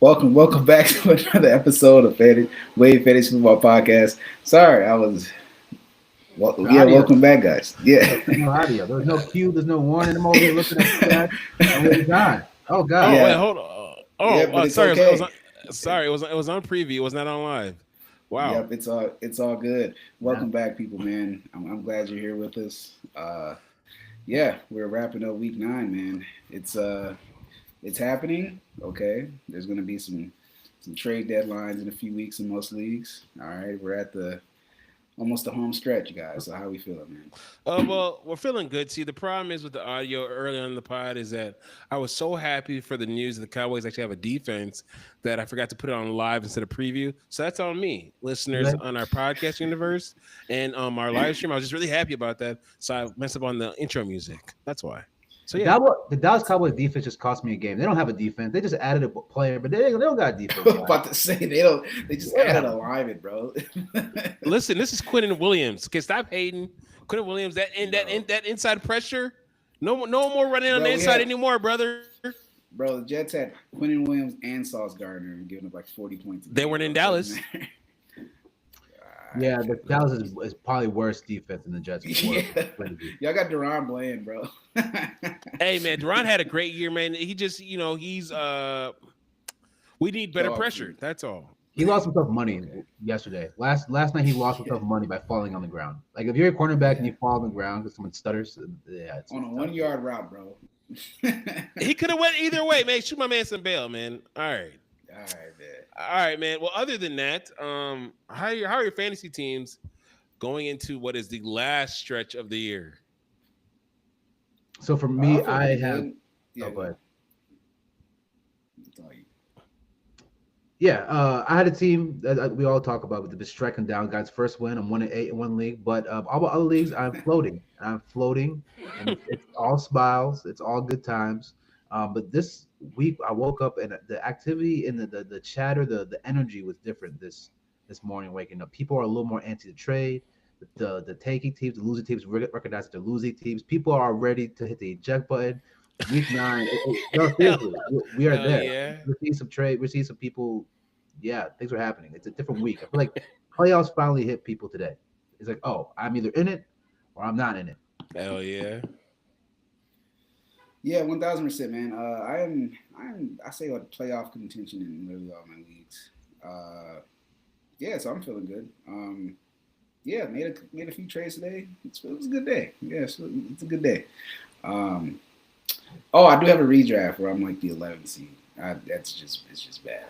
welcome back to another episode of Wave Fantasy Football Podcast. Sorry, I was The yeah. audio, Welcome back, guys. Yeah, no audio. There was no cue. There's no warning. I'm over here looking at the chat. I'm ready to die. Oh God. Oh wait, yeah, hold on. yeah. But it's Sorry. It was okay. on, sorry. It was on preview. It was not on live. Wow. Yep, it's all good. Yeah. Welcome back, people. Man, I'm glad you're here with us. Yeah, we're wrapping up week 9, man. It's happening. Okay, there's gonna be some trade deadlines in a few weeks in most leagues. All right, we're at the almost the home stretch, guys. So how we feeling, man? Well, we're feeling good. See, the problem is with the audio early on in the pod is that I was so happy for the news that the Cowboys actually have a defense that I forgot to put it on live instead of preview. So that's on me, listeners Right. on our podcast universe and our live stream. I was just really happy about that. So I messed up on the intro music. That's why. So yeah. The Dallas Cowboys defense just cost me a game. They don't have a defense. They just added a player, but they don't got a defense. About to say they don't. They just added a lineman, bro. Listen, this is Quentin Williams. Okay, stop hating. Quentin Williams, that inside pressure. No more running on Bro, the inside anymore, brother. Bro, the Jets had Quentin Williams and Sauce Gardner giving up like 40 points. They weren't in Dallas. Yeah, the Dallas is probably worse defense than the Jets. Yeah. Y'all got Deron Bland, bro. Hey man, Duran had a great year, man. He just, he's we need better Dog pressure. food. That's all. He lost himself money yesterday. Last night he lost himself money by falling on the ground. Like if you're a cornerback and you fall on the ground because someone stutters, yeah, it's On a tough. 1 yard route, bro. He could have went either way, man. Shoot my man some bail, man. All right. All right, man. Well, other than that, how are your fantasy teams going into what is the last stretch of the year? So for me, I have. Yeah, Oh, go ahead. It's all you. Yeah, I had a team that we all talk about with the striking down guys. First win, I'm 1-8 in one league, but all other leagues, I'm floating. And it's all smiles. It's all good times. But this week, I woke up and the activity and the chatter, the energy was different this morning. Waking up, people are a little more anti the trade. The taking teams, the losing teams recognize that they're losing teams. People are ready to hit the eject button. Week 9, no, seriously, we are Hell there. yeah. We're seeing some trade. We're seeing some people. Yeah, things are happening. It's a different week. I feel like playoffs finally hit people today. It's like, oh, I'm either in it or I'm not in it. Hell yeah. Yeah, 1000%, man. I say what playoff contention in literally all my leagues. Yeah, so I'm feeling good. Yeah, made a few trades today. It was a good day. Yeah, it's a good day. Oh, I do have a redraft where I'm like the 11th seed. It's just bad.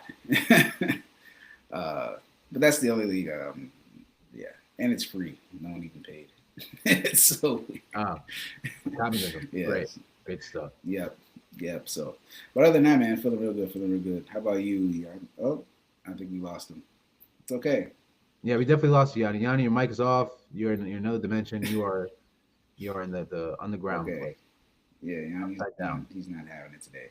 But that's the only league. Yeah, and it's free. No one even paid. It's so weird. Communism. Yeah. Great stuff. Yep. So, but other than that, man, feeling real good. How about you, Leon? Oh, I think we lost him. It's okay. Yeah, we definitely lost you, Yanni. Yanni, your mic is off. You're in another dimension. You are in the underground. Okay. Yeah, Upside down. He's not having it today.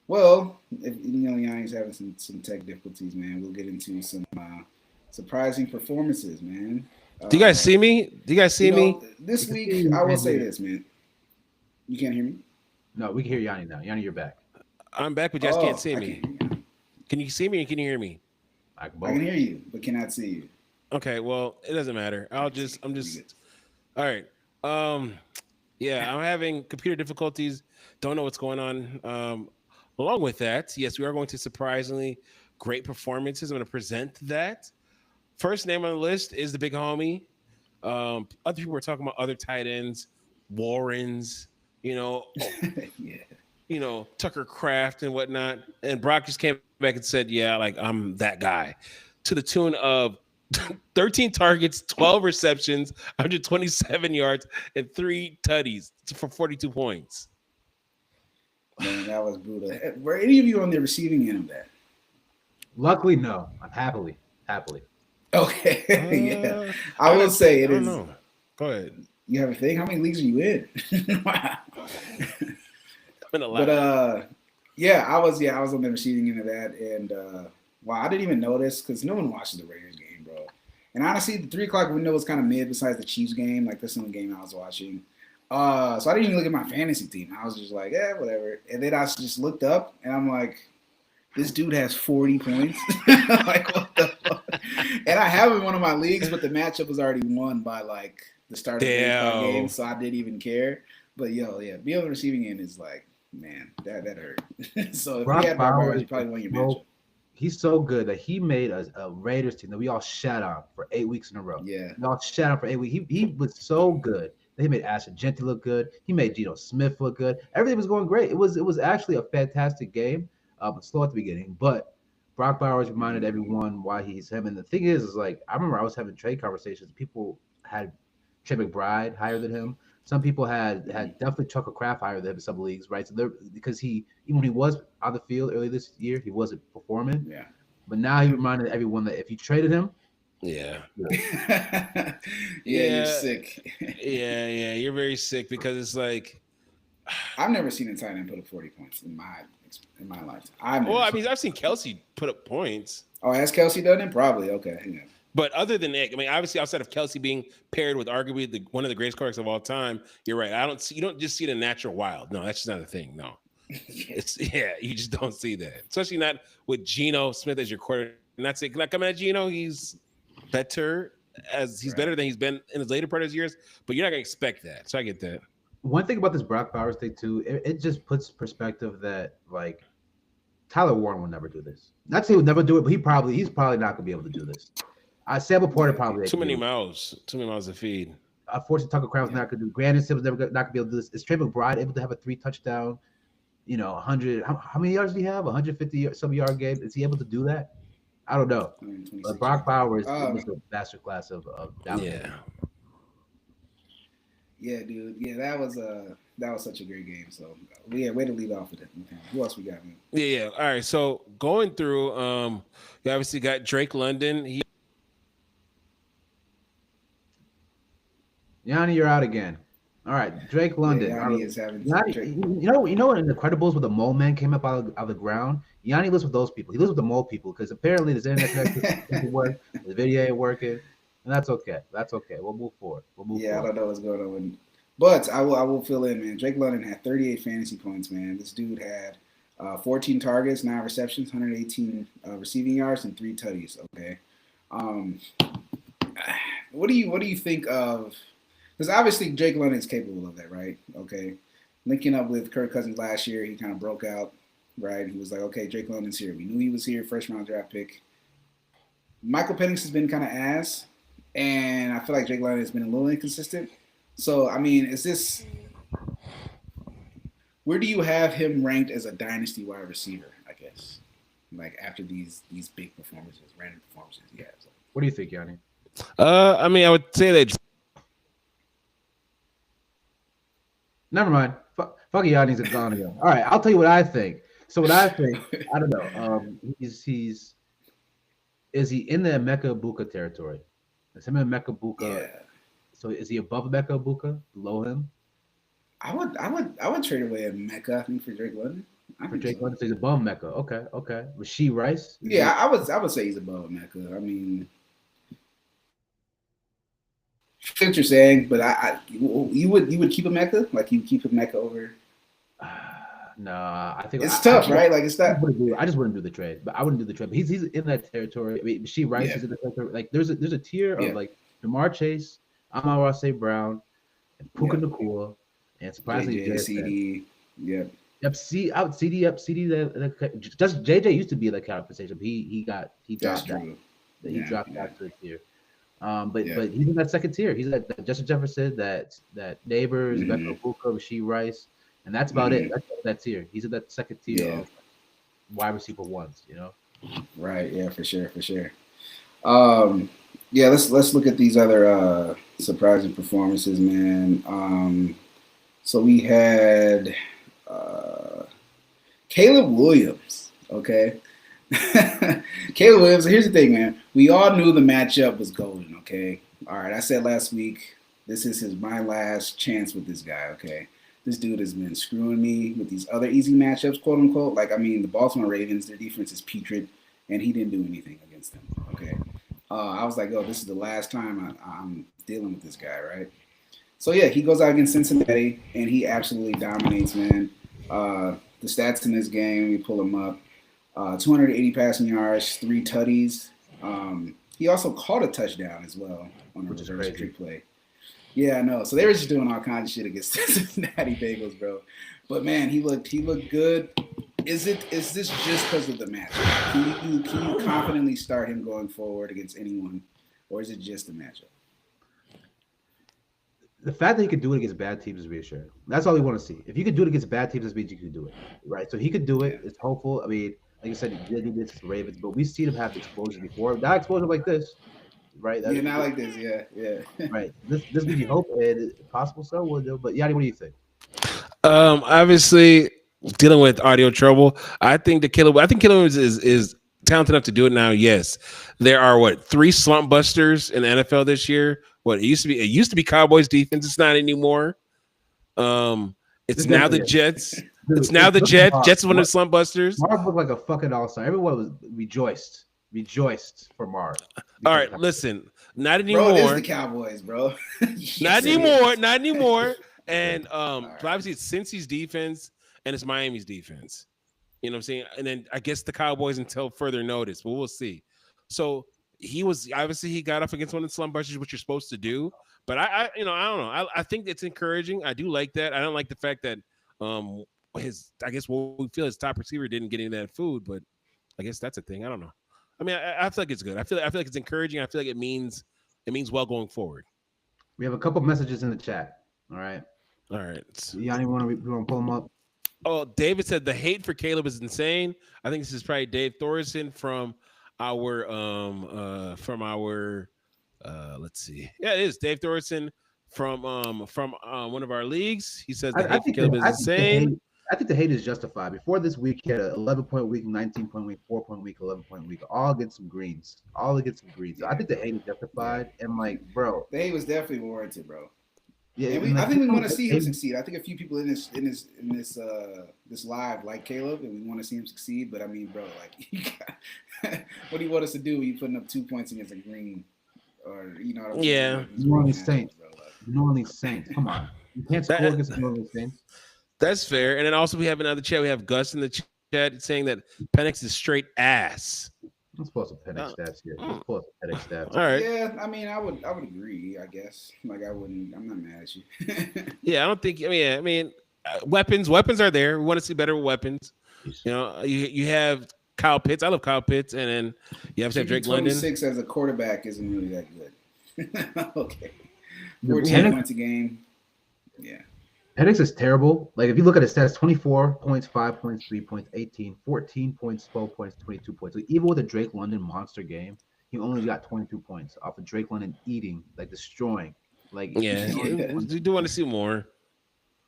Well, if Yanni's having some tech difficulties, man, we'll get into some surprising performances, man. Do you guys see me? Me? This week, I will say this, man. You can't hear me? No, we can hear Yanni now. Yanni, you're back. I'm back, but you guys can't see I me. can't hear you. Can you see me or can you hear me? I can I can hear you, but cannot see you. Okay, well, it doesn't matter. I'm just all right. Yeah, I'm having computer difficulties. Don't know what's going on. Along with that, yes, we are going to surprisingly great performances. I'm going to present that. First name on the list is the big homie. Other people were talking about other tight ends, Warrens, Yeah. Tucker Kraft and whatnot. And Brock just came back and said, yeah, like I'm that guy, to the tune of 13 targets, 12 receptions, 127 yards, and 3 tutties for 42 points. Man, that was brutal. Were any of you on the receiving end of that? Luckily, no. I'm happily. Okay. Yeah. I will say it is. Know. Go ahead. You have a thing? How many leagues are you in? Wow. I'm in a lot. But yeah, I was on the receiving end of that, and wow, I didn't even notice because no one watches the Raiders game, bro. And honestly, the 3:00 window was kind of mid. Besides the Chiefs game, like this is the game I was watching. So I didn't even look at my fantasy team. I was just like, yeah, whatever. And then I just looked up, and I'm like, This dude has 40 points. Like, what the fuck? And I have him in one of my leagues, but the matchup was already won by like the start of the game, so I didn't even care. But yeah, being on the receiving end is like, man, that hurt. So if Brock he had Brock Bowers Bowers, you probably won your matchup. He's so good that he made a Raiders team that we all shat on for 8 weeks in a row. Yeah. We all shat on for 8 weeks. He was so good. He made Ashton Genty look good. He made Geno Smith look good. Everything was going great. It was actually a fantastic game, but slow at the beginning. But Brock Bowers reminded everyone why he's him. And the thing is like, I remember I was having trade conversations. People had Trey McBride higher than him. Some people had definitely Tucker Kraft higher than him in some leagues, right? So because even when he was on the field early this year, he wasn't performing. Yeah. But now he reminded everyone that if you traded him, yeah, you're sick. yeah, you're very sick because it's like I've never seen a tight end put up 40 points in my life. I've seen Kelsey put up points. Oh, has Kelsey done it? Probably. Okay. Yeah. But other than that, I mean, obviously, outside of Kelsey being paired with arguably one of the greatest quarterbacks of all time, you're right. You don't just see the natural wild. No, that's just not a thing. No, you just don't see that, especially not with Geno Smith as your quarterback. Not saying like coming at Geno, he's better better than he's been in his later part of his years, but you're not gonna expect that. So I get that. One thing about this Brock Bowers thing too, it just puts perspective that like Tyler Warren will never do this. Not say he would never do it, but he's probably not gonna be able to do this. Sam Laporta probably too many mouths to feed. Unfortunately, Tucker Kraft was not going to do. Brandon Sims never not going to be able to do this. Is Trey McBride able to have a 3 touchdown? 100. How many yards do he have? 150 some yard game. Is he able to do that? I don't know. But Brock Bowers was a masterclass of yeah. Yeah, dude. Yeah, that was such a great game. So way to lead off with it. Who else we got, man? Yeah. All right. So going through, you obviously got Drake London. Yanni, you're out again. All right, Drake London. Yeah, Yanni is having you know in the Incredibles where the mole man came up out of the ground? Yanni lives with those people. He lives with the mole people because apparently his internet connection doesn't work, the video ain't working, and that's okay. That's okay. We'll move forward. I don't know what's going on. But I will fill in, man. Drake London had 38 fantasy points, man. This dude had 14 targets, 9 receptions, 118 receiving yards, and 3 tutties. Okay. What do you think of? Because obviously Drake London is capable of that, right? Okay. Linking up with Kirk Cousins last year, he kind of broke out, right? He was like, okay, Drake London's here. We knew he was here, first round draft pick. Michael Penix has been kind of ass, and I feel like Drake London has been a little inconsistent. So, I mean, where do you have him ranked as a dynasty wide receiver, I guess? Like after these big performances, random performances he has. What do you think, Yanni? I mean, I would say that. Never mind. Fuck Yanni's gone again. All right, I'll tell you what I think. So what I think, I don't know. Is he in the Emeka Egbuka territory? Is him in Emeka Egbuka? Yeah. So is he above Emeka Egbuka? Below him? I would trade away Emeka, I think, for Drake London. For Drake London, so he's above Emeka. Okay. Rashee Rice? Yeah, I would say he's above Emeka. I mean, I see what you're saying, but you would keep Emeka? Like you keep Emeka over? No, I think it's tough, right? Like it's that. I just wouldn't do the trade, but I wouldn't do the trade. But he's in that territory. I mean, Rashee Rice is in the territory. Like there's a tier of like Jamar Chase, Amon-Ra St. Brown, and Puka Nacua, and surprisingly CD. Yep. CD. Just JJ used to be in that conversation, but he dropped that. He dropped that to the tier. But he's in that second tier. He's like Justin Jefferson, that Neighbors, Emeka Egbuka, Rashee Rice, and that's about it. That's that tier. He's in that second tier of wide receiver ones. Right. Yeah. For sure. Let's look at these other surprising performances, man. So we had Caleb Williams. Okay. Caleb Williams. Here's the thing, man. We all knew the matchup was golden. Okay. All right. I said last week, this is my last chance with this guy. Okay. This dude has been screwing me with these other easy matchups, quote unquote. Like, I mean, the Baltimore Ravens, their defense is putrid, and he didn't do anything against them. Okay. I was like, oh, this is the last time I'm dealing with this guy, right? So, yeah, he goes out against Cincinnati, and he absolutely dominates, man. The stats in this game, we pull them up. 280 passing yards, 3 tutties. He also caught a touchdown as well on a Which is reverse crazy. trick play. Yeah, I know. So they were just doing all kinds of shit against the Cincinnati Bengals, bro. But man, he looked good. Is this just because of the matchup? Can you confidently start him going forward against anyone, or is it just the matchup? The fact that he could do it against bad teams is reassuring. That's all we want to see. If you could do it against bad teams, that means you can do it, right? So he could do it. Yeah. It's hopeful. I mean, like you said, he did do this to the Ravens, but we've seen him have explosions before. Not explosion like this, right? Yeah, not like this. Yeah. Right. This gives you hope, and if possible, so we'll do. But Yanni, what do you think? Obviously dealing with audio trouble. I think Caleb is talented enough to do it now. Yes, there are 3 slump busters in the NFL this year. It used to be Cowboys defense. It's not anymore. It's now the Jets. Dude, It's now the Jets. Marv. Jets is one of the slump busters. Marv looked like a fucking all-star. Everyone was rejoiced for Marv. All right, listen, not Bro, anymore. it is the Cowboys, bro. Not anymore. And but obviously it's Cincy's defense and it's Miami's defense. You know what I'm saying? And then I guess the Cowboys until further notice, but we'll see. So he got off against one of the slump busters, which you're supposed to do. But I don't know. I think it's encouraging. I do like that. I don't like the fact that what we feel his top receiver didn't get any of that food, but I guess that's a thing. I don't know. I mean, I feel like it's good. I feel like it's encouraging. I feel like it means well going forward. We have a couple messages in the chat. All right. Yanni, we want to pull them up. Oh, David said the hate for Caleb is insane. I think this is probably Dave Thorson from our let's see. Yeah, it is Dave Thorson from one of our leagues. He says the hate for Caleb is insane. I think the hate is justified. Before this week, he had an 11-point week, 19-point week, 4-point week, 11-point week, all against some greens. So I think the hate is justified. And bro, the hate was definitely warranted, bro. Yeah, and I think we want to see him succeed. I think a few people in this live like Caleb, and we want to see him succeed. But I mean, bro, what do you want us to do when you putting up 2 points against a green, or Yeah. New Orleans Saints. New Orleans Saints. Come on, you can't score against the New Orleans Saints. That's fair. And then also we have another chat. We have Gus in the chat saying that Penix is straight ass. Let's pull some Penix stats here. All right. Yeah, I mean, I would agree. I guess. I'm not mad at you. Yeah, I don't think. I mean, weapons are there. We want to see better weapons. You know, you have Kyle Pitts. I love Kyle Pitts, and then you have Drake London. 26 as a quarterback isn't really that good. Okay. 14 points a game. Yeah. Penix is terrible. If you look at his stats, 24 points, 5 points, 3 points, 18, 14 points, 12 points, 22 points. So even with a Drake London monster game, he only got 22 points off of Drake London eating, destroying. We do want to see more.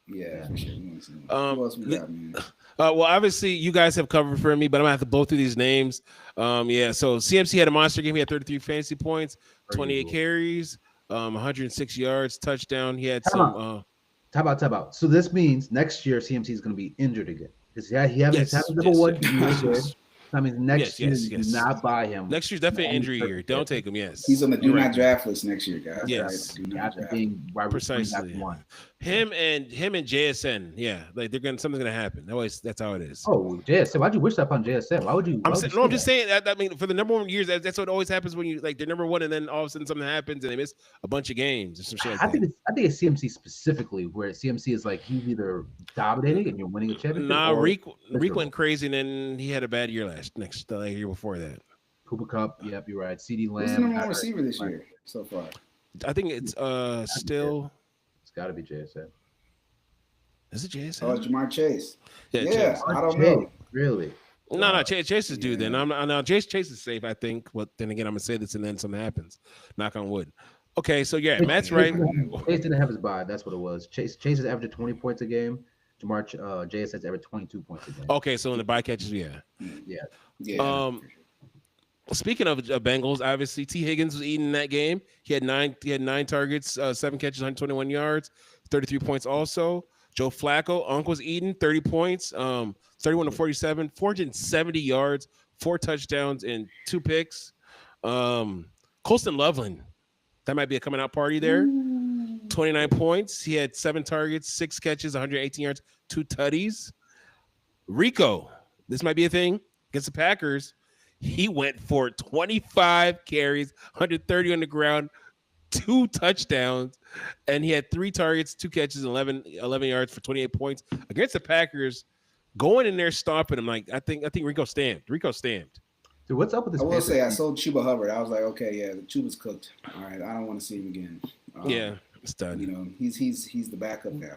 Yeah, for sure. Who else we got, man? Well, obviously, you guys have covered for me, but I'm going to have to blow through these names. So CMC had a monster game. He had 33 fantasy points, 28 carries, 106 yards, touchdown. He had some... Time out. So this means next year CMC is going to be injured again because he haven't number 1 year. That means next year you do not buy him. Next year's definitely an injury year. Don't take him. Yes, he's on the do not draft list next year, guys. Yes, after being precisely one. Him and JSN. Yeah, something's gonna happen. That's how it is. Oh, JSN. Why'd you wish that upon JSN? Why would you? I'm just saying that. I mean, for the number 1 years, that's what always happens when you they're number 1, and then all of a sudden something happens and they miss a bunch of games or some shit. I think it's CMC specifically where CMC is he's either dominating and you're winning a championship. Nah, Reek went crazy and then he had a bad year year before that. Cooper Kupp, yep, you're right. CeeDee Lamb. Who's the number 1 receiver this year so far? I think it's still. It's got to be JSN. Is it JSN? Oh, it's Jamar Chase. Yeah, I don't know. Really? No, Chase is due. Then Chase is safe, I think. But then again, I'm gonna say this and then something happens. Knock on wood. Okay, so yeah, Matt's right. Chase didn't have his bye. That's what it was. Chase is averaged 20 points a game. JSN's averaged 22 points a game. Okay, so in the bycatches, Yeah. Speaking of Bengals, obviously T. Higgins was eating that game. He had nine targets, 7 catches, 121 yards, 33 points. Also, Joe Flacco, Uncle's eating 30 points, 31 to 47, 470 yards, 4 touchdowns, and 2 picks. Colston Loveland, that might be a coming out party there. 29 points. He had 7 targets, 6 catches, 118 yards, 2 tutties. Rico, this might be a thing. against the Packers, he went for 25 carries, 130 on the ground, 2 touchdowns, and he had 3 targets, 2 catches, 11 yards for 28 points against the Packers. Going in there, stomping him. Like I think Rico stamped. Dude, what's up with this? I will Panthers say I team? sold Chuba Hubbard. I was like, okay, yeah, the Chuba's cooked. All right, I don't want to see him again. Yeah, it's done. You know, he's the backup now.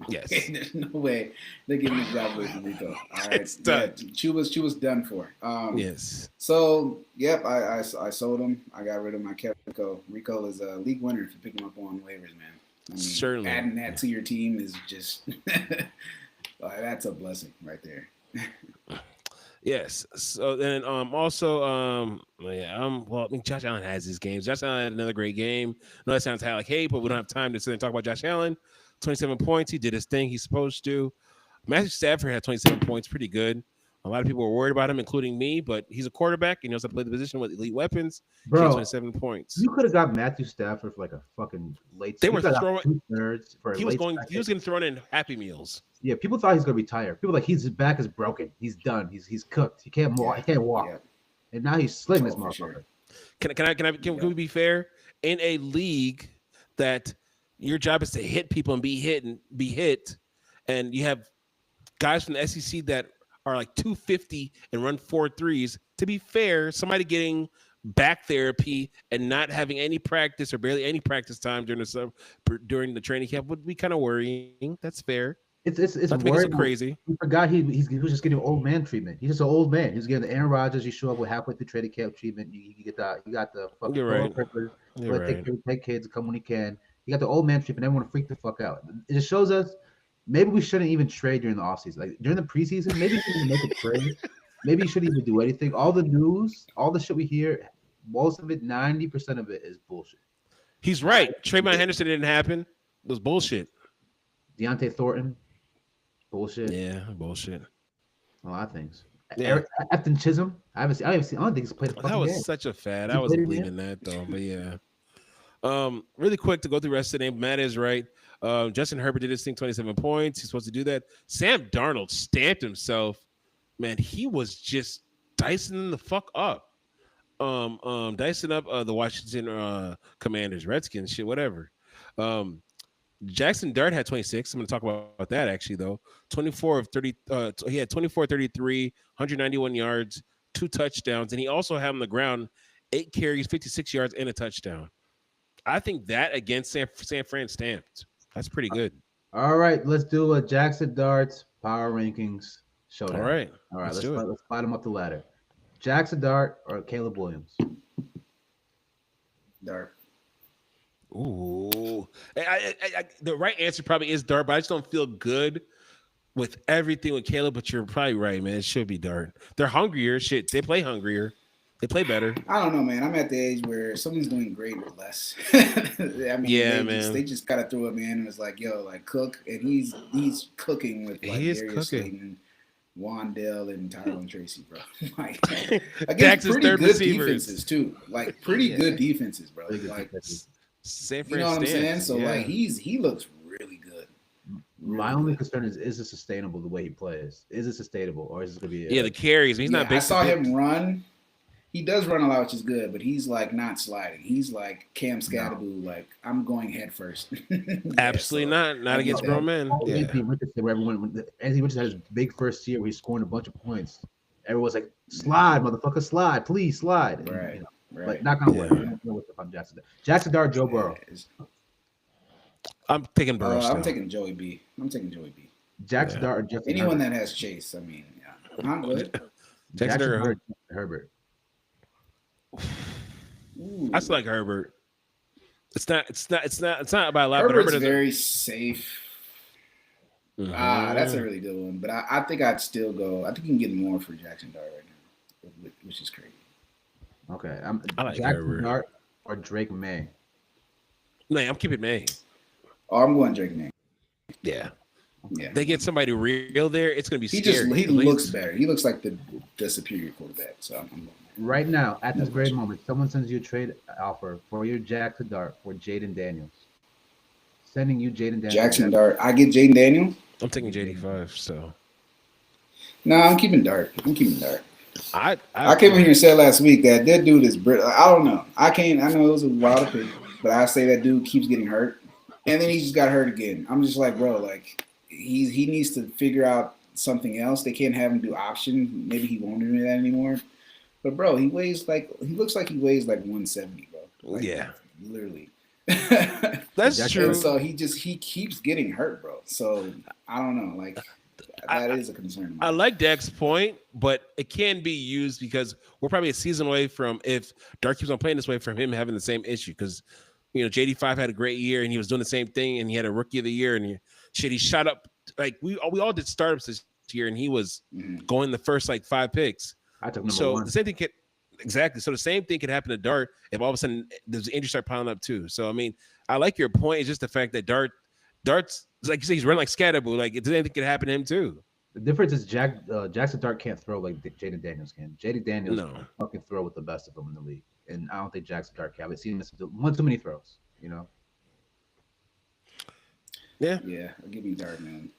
Yes. There's no way they're giving the job away to Rico. All right, It's done. Yeah, Chuba's done for. Yes. So yep, I sold him. I got rid of my Rico. Rico is a league winner if you pick him up on waivers, man. I mean, Certainly. adding that to your team is just that's a blessing right there. Yes. So then well, I mean Josh Allen has his games. Josh Allen had another great game. No, that sounds like hate, but we don't have time to sit and talk about Josh Allen. 27 points. He did his thing he's supposed to. Matthew Stafford had 27 points, pretty good. A lot of people were worried about him, including me, but he's a quarterback. He knows how to play the position with elite weapons. He had Bro, 27 points. you could have got Matthew Stafford for like a fucking late. They you were coulda got throwing- 2/3 for a He was late going. second. He was getting thrown in Happy Meals. Yeah, people thought he's gonna retire. People were like his back is broken. He's done. He's cooked. He can't walk. He can't walk. Yeah. And now he's slim as Oh, for motherfucker. sure. Can we be fair? In a league that your job is to hit people and be hit, and you have guys from the SEC that are like 250 and run 4.3s. To be fair, somebody getting back therapy and not having any practice or barely any practice time during the training camp would be kind of worrying. That's fair. It's Not to make it so worrying. crazy. He forgot he was just getting old man treatment. He's just an old man. He's getting the Aaron Rodgers. You show up with halfway through training camp treatment. You got the fucking You're right. Clippers. You're right. Take kids, come when he can. You got the old man treatment. Everyone freak the fuck out. It just shows us maybe we shouldn't even trade during the offseason. Like during the preseason, maybe we shouldn't even make a trade. Maybe you shouldn't even do anything. All the news, all the shit we hear, most of it, 90% of it is bullshit. He's right. Trayvon Henderson didn't happen. It was bullshit. Deontay Thornton, bullshit. Yeah, bullshit. A lot of things. Yeah. Afton Chisholm, I don't think he's played a fucking That was game. such a fad. He I wasn't played it, believing that though, but yeah. Really quick to go through the rest of the name. Matt is right. Justin Herbert did his thing, 27 points. He's supposed to do that. Sam Darnold stamped himself. Man, he was just dicing the fuck up. Dicing up the Washington Commanders, Redskins, shit, whatever. Jackson Dart had 26. I'm going to talk about that actually, though. 24 of 30. He had 24, 33, 191 yards, 2 touchdowns, and he also had on the ground 8 carries, 56 yards, and a touchdown. I think that against San Fran stamped. That's pretty good. All right, let's do a Jackson Darts power rankings showdown. All right, let's fight them up the ladder. Jackson Dart or Caleb Williams? Dart. Ooh, the right answer probably is Dart, but I just don't feel good with everything with Caleb. But you're probably right, man. It should be Dart. They're hungrier. Shit, they play hungrier. They play better. I don't know, man. I'm at the age where someone's doing great with less. I mean, Yeah, they just gotta throw him in and it's like, yo, like cook, and he's cooking with like He is Darius cooking. Slayton, Wandale, and Tyrone Tracy, bro. Like against Jackson's pretty third good receivers. defenses too, like pretty good defenses, bro. Pretty good Like defenses. San you know Fran what I'm saying? stands. So Yeah. like he looks really good. My only concern is it sustainable the way he plays? Is it sustainable or is it gonna be? Yeah, the carries. He's not I big. saw him run. He does run a lot, which is good, but he's like not sliding. He's like Cam Scatteroo, like I'm going head first. Absolutely not. Not I against get grown that. men. Yeah. Anthony Richardson, where Anthony Richardson had his big first year where he's scoring a bunch of points. Everyone's like, slide, motherfucker, slide, please slide. And, Right. you know, Right. but not gonna work. Yeah. I'm not gonna work if I'm Jackson Dart. Jackson Dart, Joe Burrow. I'm taking Burrow. I'm still. taking Joey B. Jackson Yeah. Dart or Justin Anyone Herbert. that has Chase, I mean, yeah. I'm good. Jackson Jackson Dart. Dart, Justin Herbert. Ooh. I still like Herbert. It's not by a lot. Herbert's but Herbert is very safe. That's a really good one. But I think I'd still go. I think you can get more for Jackson Dart right now, which is crazy. Okay, I like Jackson Herbert. Dart or Drake May. No, I'm keeping May. Oh, I'm going Drake May. Yeah. Yeah. They get somebody real there, it's gonna be He scary. looks better. He looks like the superior quarterback. So I'm going. Right now, at this very moment, someone sends you a trade offer for your Jackson Dart for Jaden Daniels. Sending you Jaden Daniels. Jackson Dart. I get Jaden Daniel. I'm taking JD5. So No, I'm keeping Dart. I came in here and said last week that dude is I don't know. I know it was a wild opinion, but I say that dude keeps getting hurt, and then he just got hurt again. I'm just like, bro, like he needs to figure out something else. They can't have him do option. Maybe he won't do that anymore. But bro, he looks like he weighs like 170, bro. Like, yeah, literally. that's true. And so he keeps getting hurt, bro. So I don't know, like. That is a concern. I like Dak's point, but it can be used because we're probably a season away from, if Dart keeps on playing this way, from him having the same issue. Because JD5 had a great year and he was doing the same thing, and he had a rookie of the year, and he shot up. Like we all did startups this year, and he was going the first like 5 picks. I took number 1. The same thing exactly. So the same thing could happen to Dart if all of a sudden there's injuries start piling up too. So I mean, I like your point. It's just the fact that Dart's, like you say, he's running like Scatterboo. Like anything could happen to him too. The difference is Jackson Dart can't throw like Jaden Daniels can. Jaden Daniels can fucking throw with the best of them in the league, and I don't think Jackson Dart can. I've seen this one too many throws. Yeah. I'll give you Dart, man.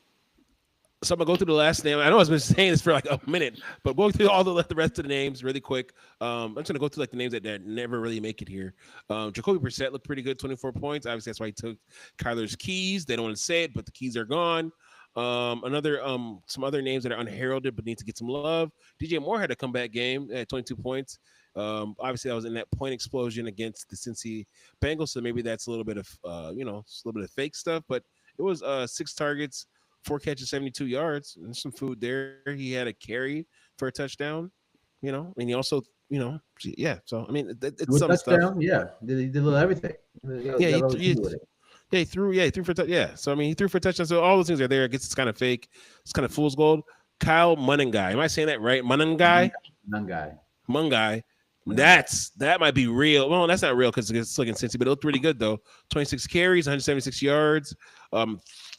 So I'm gonna go through the last name. I know I've been saying this for like a minute, but going through all the rest of the names really quick. I'm just gonna go through like the names that never really make it here. Jacoby Brissett looked pretty good, 24 points. Obviously, that's why he took Kyler's keys. They don't want to say it, but the keys are gone. Some other names that are unheralded but need to get some love. DJ Moore had a comeback game at 22 points. Obviously, that was in that point explosion against the Cincy Bengals, so maybe that's a little bit of a little bit of fake stuff, but it was 6 targets, 4 catches, 72 yards, and some food there. He had a carry for a touchdown, and he also, yeah. So I mean, it's some touchdown, stuff. Yeah, he did a little everything. He threw for So I mean, he threw for a touchdown. So all those things are there. I guess it's kind of fake. It's kind of fool's gold. Kyle Mungai. Am I saying that right? Mungai. That might be real. Well, that's not real because it's looking Cincy, but it looked really good though. 26 carries, 176 yards.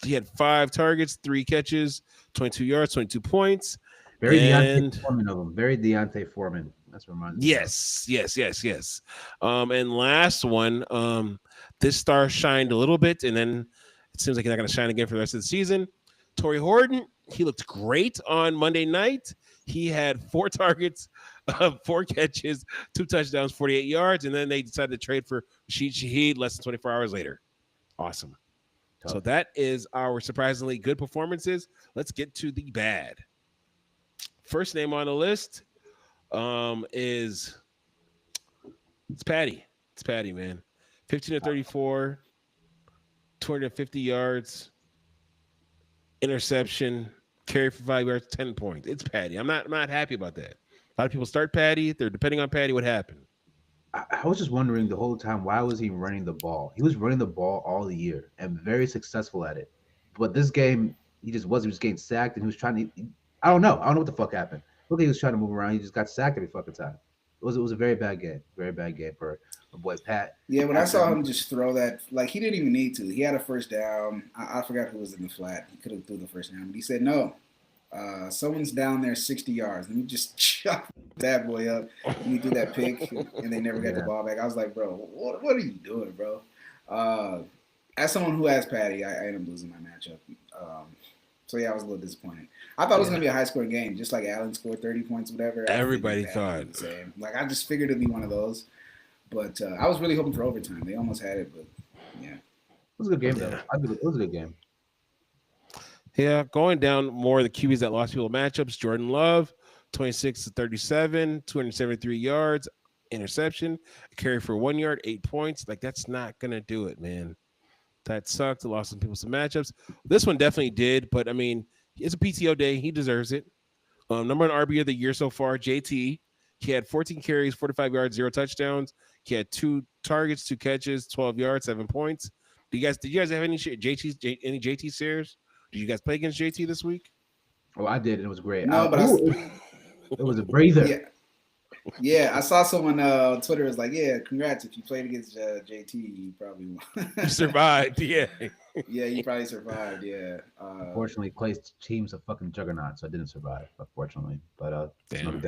He had 5 targets, 3 catches, 22 yards, 22 points. Very Deontay Foreman of them. Very Deontay Foreman. That's what reminds me. Yes. And last one, this star shined a little bit, and then it seems like he's not going to shine again for the rest of the season. Torrey Horton, he looked great on Monday night. He had 4 targets, 4 catches, 2 touchdowns, 48 yards, and then they decided to trade for Rashid Shaheed less than 24 hours later. Awesome. Tough. So that is our surprisingly good performances. Let's get to the bad. First name on the list is Patty. It's Patty, man. 15 to 34, 250 yards, interception, carry for 5 yards, 10 points. It's Patty. I'm not happy about that. A lot of people start Patty. They're depending on Patty. What happened? I was just wondering the whole time, why was he running the ball? He was running the ball all the year and very successful at it. But this game, he just wasn't. He was getting sacked, and he was trying to. I don't know what the fuck happened. Look, he was trying to move around. He just got sacked every fucking time. It was a very bad game. Very bad game for my boy Pat. Yeah, when I saw him just throw that, like he didn't even need to. He had a first down. I forgot who was in the flat. He could have threw the first down, but he said no. Someone's down there 60 yards. Let me just chop that boy up. And he threw that pick, and they never got the ball back. I was like, bro, what are you doing, bro? As someone who has Patty, I ended up losing my matchup. So yeah, I was a little disappointed. I thought it was gonna be a high-scoring game, just like Allen scored 30 points, whatever. Everybody thought. Like I just figured it'd be one of those, but I was really hoping for overtime. They almost had it, but yeah. It was a good game though. It was a good game. Yeah, going down more of the QBs that lost people matchups. Jordan Love, 26 to 37, 273 yards, interception, carry for 1 yard, 8 points. Like that's not gonna do it, man. That sucked. It lost some people some matchups. This one definitely did, but I mean, it's a PTO day. He deserves it. Number 1 RB of the year so far, JT. He had 14 carries, 45 yards, 0 touchdowns. He had 2 targets, 2 catches, 12 yards, 7 points. Did you guys have any JT shares? Did you guys play against JT this week? Oh, I did. And it was great. No, but it was a breather. Yeah, I saw someone on Twitter was like, "Yeah, congrats! If you played against JT, you probably won." You survived, yeah. Yeah, you probably survived. Yeah. Unfortunately, Clay's team's a fucking juggernaut, so I didn't survive. Unfortunately, but damn.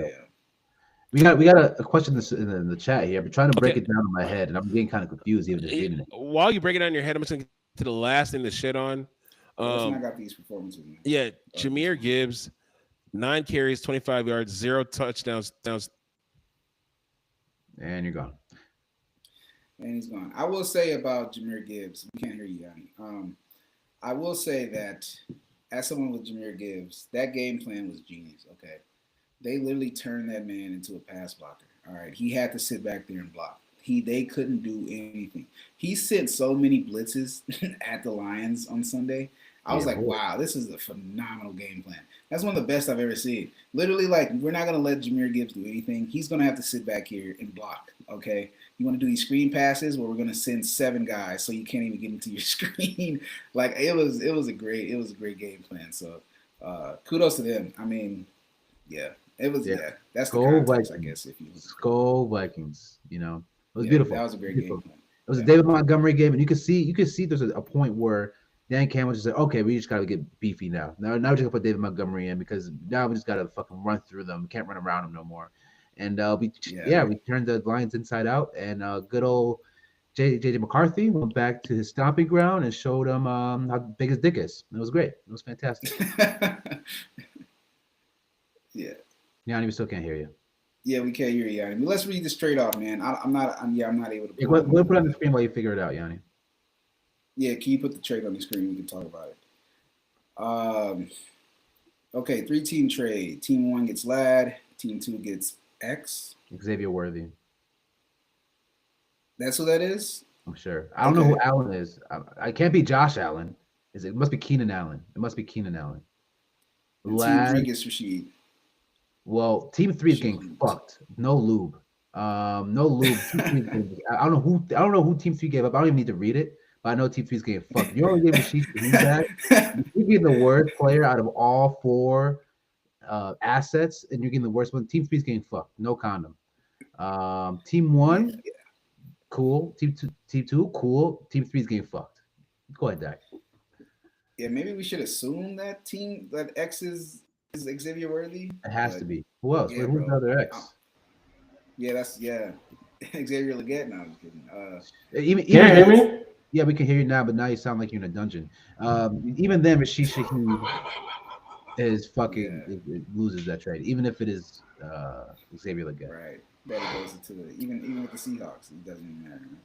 We got a question in the chat here. I'm trying to break it down in my head, and I'm getting kind of confused even just reading it. While you break it down in your head, I'm just gonna get to the last thing to shit on. I got these performances. Yeah, Jahmyr Gibbs. 9 carries, 25 yards, 0 touchdowns. And you're gone. And he's gone. I will say about Jahmyr Gibbs, we can't hear you, Yanni. I will say that as someone with Jahmyr Gibbs, that game plan was genius. Okay, they literally turned that man into a pass blocker. All right, he had to sit back there and block. They couldn't do anything. He sent so many blitzes at the Lions on Sunday. I was like, wow, this is a phenomenal game plan. That's one of the best I've ever seen. Literally, like, we're not going to let Jahmyr Gibbs do anything. He's going to have to sit back here and block, okay? You want to do these screen passes where we're going to send 7 guys so you can't even get into your screen. Like, it was a great game plan. So, kudos to them. I mean, yeah, it was, that's the context, I guess. If you Skull Vikings, you know. It was beautiful. That was a great game plan. It was a David Montgomery game, and you could see there's a point where Dan Campbell just said, okay, we just got to get beefy now. Now we're just going to put David Montgomery in because now we just got to fucking run through them. We can't run around them no more. And we turned the Lions inside out, and good old J.J. McCarthy went back to his stomping ground and showed him how big his dick is. It was great. It was fantastic. Yeah. Yanni, we still can't hear you. Yeah, we can't hear you, Yanni. Let's read this straight off, man. I'm not able to. We'll put it on the screen while you figure it out, Yanni. Yeah, can you put the trade on the screen? We can talk about it. Okay, 3-team trade. Team 1 gets Ladd. Team 2 gets X. Xavier Worthy. That's who that is? I'm sure. I don't know who Allen is. I can't be Josh Allen. It must be Keenan Allen. Team 3 gets Rashid. Well, Team 3 is getting fucked. No lube. No lube. I don't know who Team 3 gave up. I don't even need to read it. But I know Team 3 is getting fucked. You only gave Rashid back. You're getting the worst player out of all 4 assets, and you're getting the worst one. Team 3 is getting fucked. No condom. Team 1, cool. Team 2, cool. Team 3 is getting fucked. Go ahead, Dak. Yeah, maybe we should assume that X is Xavier Worthy. It has to be. Who else? Yeah, who's the other X? Xavier Legette. No, I'm just kidding. Even can you hear me? Yeah, we can hear you now, but now you sound like you're in a dungeon. Even then, Rashid Shaheed is fucking it loses that trade, even if it is Xavier Legette. Right. That goes into even with the Seahawks, it doesn't even matter. Man.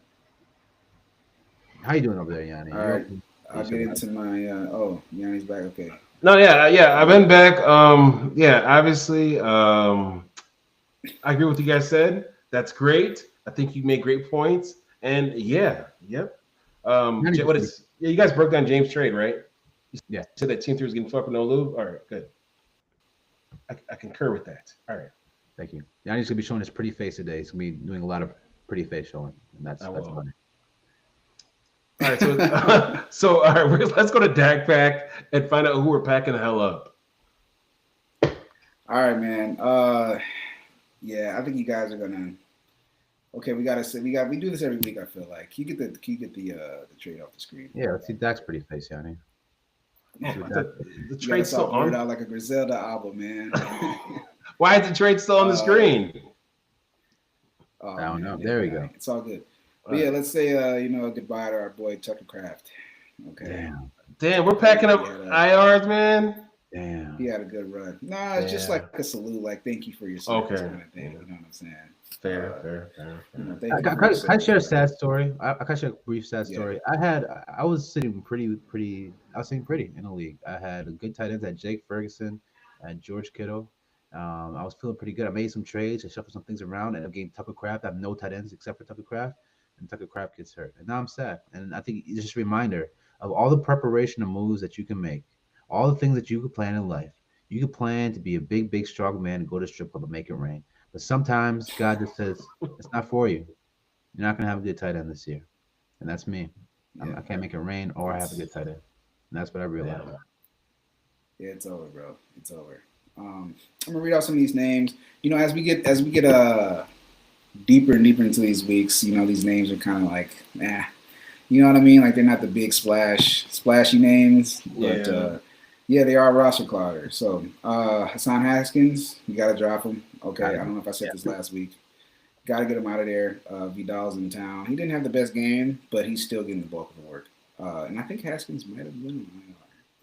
How you doing over there, Yanni? All right. I'll get into my Yanni's back. Okay. No, yeah, I've been back. Obviously, I agree with what you guys said. That's great. I think you made great points. And yep. You guys broke down James' trade, right? You said that Team 3 was getting fucked with no lube. All right, good. I concur with that. All right. Thank you. Yanni's gonna be showing his pretty face today. He's gonna be doing a lot of pretty face showing, and that's funny. All right, so all right, let's go to Dak Pack and find out who we're packing the hell up. All right, man. I think you guys are gonna. Okay, we do this every week. I feel like. Can you get the trade off the screen? Yeah, let's see Dak's pretty face, Yanni. The trade's still on. Out like a Griselda album, man. Why is the trade still on the screen? I don't know. There we go. It's all good. But yeah, let's say goodbye to our boy Tucker Kraft. Okay. Damn, we're packing up IRs, man. Damn. He had a good run. Nah, it's just like a salute, like thank you for your service. Okay. Kind of thing, you know what I'm saying? Fair. Can I share a sad story? I can share a brief sad story. I was sitting pretty. I was sitting pretty in the league. I had a good tight ends. I had Jake Ferguson, and George Kittle. I was feeling pretty good. I made some trades. I shuffled some things around, and I gained Tucker Kraft. I have no tight ends except for Tucker Kraft, and Tucker Kraft gets hurt, and now I'm sad. And I think it's just a reminder of all the preparation and moves that you can make, all the things that you could plan in life. You could plan to be a big, strong man and go to the strip club and make it rain. But sometimes God just says, it's not for you. You're not going to have a good tight end this year. And that's me. I can't make it rain or have a good tight end. And that's what I realized. Yeah, it's over, bro. It's over. I'm gonna read out some of these names. As we get deeper and deeper into these weeks, these names are kind of like, you know what I mean? Like they're not the big splashy names, but they are roster cloggers. So Hassan Haskins, you gotta drop him. Okay, I don't know if I said this last week. Got to get him out of there. Vidal's in town. He didn't have the best game, but he's still getting the bulk of the work. And I think Haskins might have been on IR,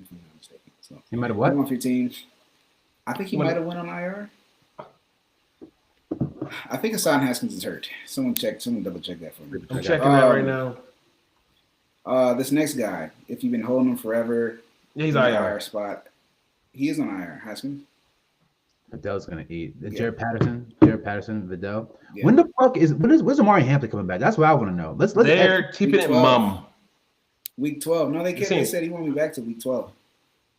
if I'm not mistaken. So he might have what? Off your team. I think he might have went on IR. I think Hassan Haskins is hurt. Someone double check that for me. I'm checking that right now. This next guy, if you've been holding him forever, Yeah, he's in the IR. spot. He is on IR. Haskins. Vidal's gonna eat. Yeah. Jared Patterson, Vidal. Yeah. When the fuck when's Amari Hampton coming back? That's what I want to know. Let's They're keeping it 12. mum. Week 12. No, they can't. They said he won't be back to week 12.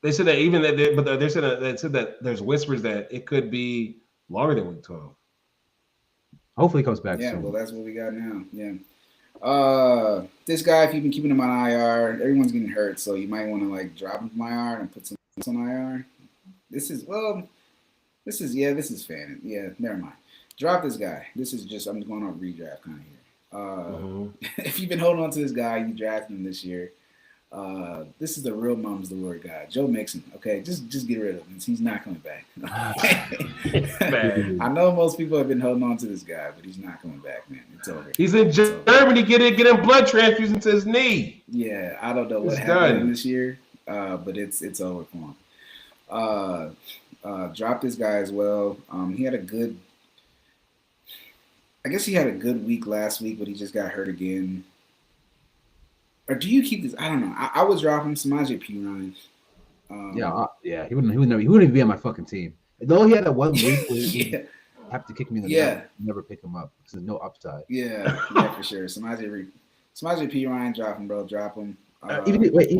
They said that even that, they said that there's whispers that it could be longer than week 12. Hopefully he comes back Yeah, soon. well, that's what we got now. Yeah. This guy, if you've been keeping him on IR, everyone's getting hurt, so you might want to like drop him from IR and put some on IR. This is fan. Yeah, never mind. Drop this guy. I'm just going on redraft kind of here. If you've been holding on to this guy, you drafted him this year. This is the real mom's the word guy, Joe Mixon. Okay, just get rid of him. He's not coming back. I know most people have been holding on to this guy, but he's not coming back, man. It's over. He's in Germany getting blood transfusion to his knee. Yeah, I don't know what happened this year, but it's over for him. Dropped this guy as well. He had a good week last week, but he just got hurt again. Or do you keep this? I don't know. I would drop him. Samaje Perine. He wouldn't even be on my fucking team. Though he had that one week where he have to kick me in the nuts, never pick him up because there's no upside. Yeah, for sure. Samaje Perine, drop him, bro. Drop him. Even if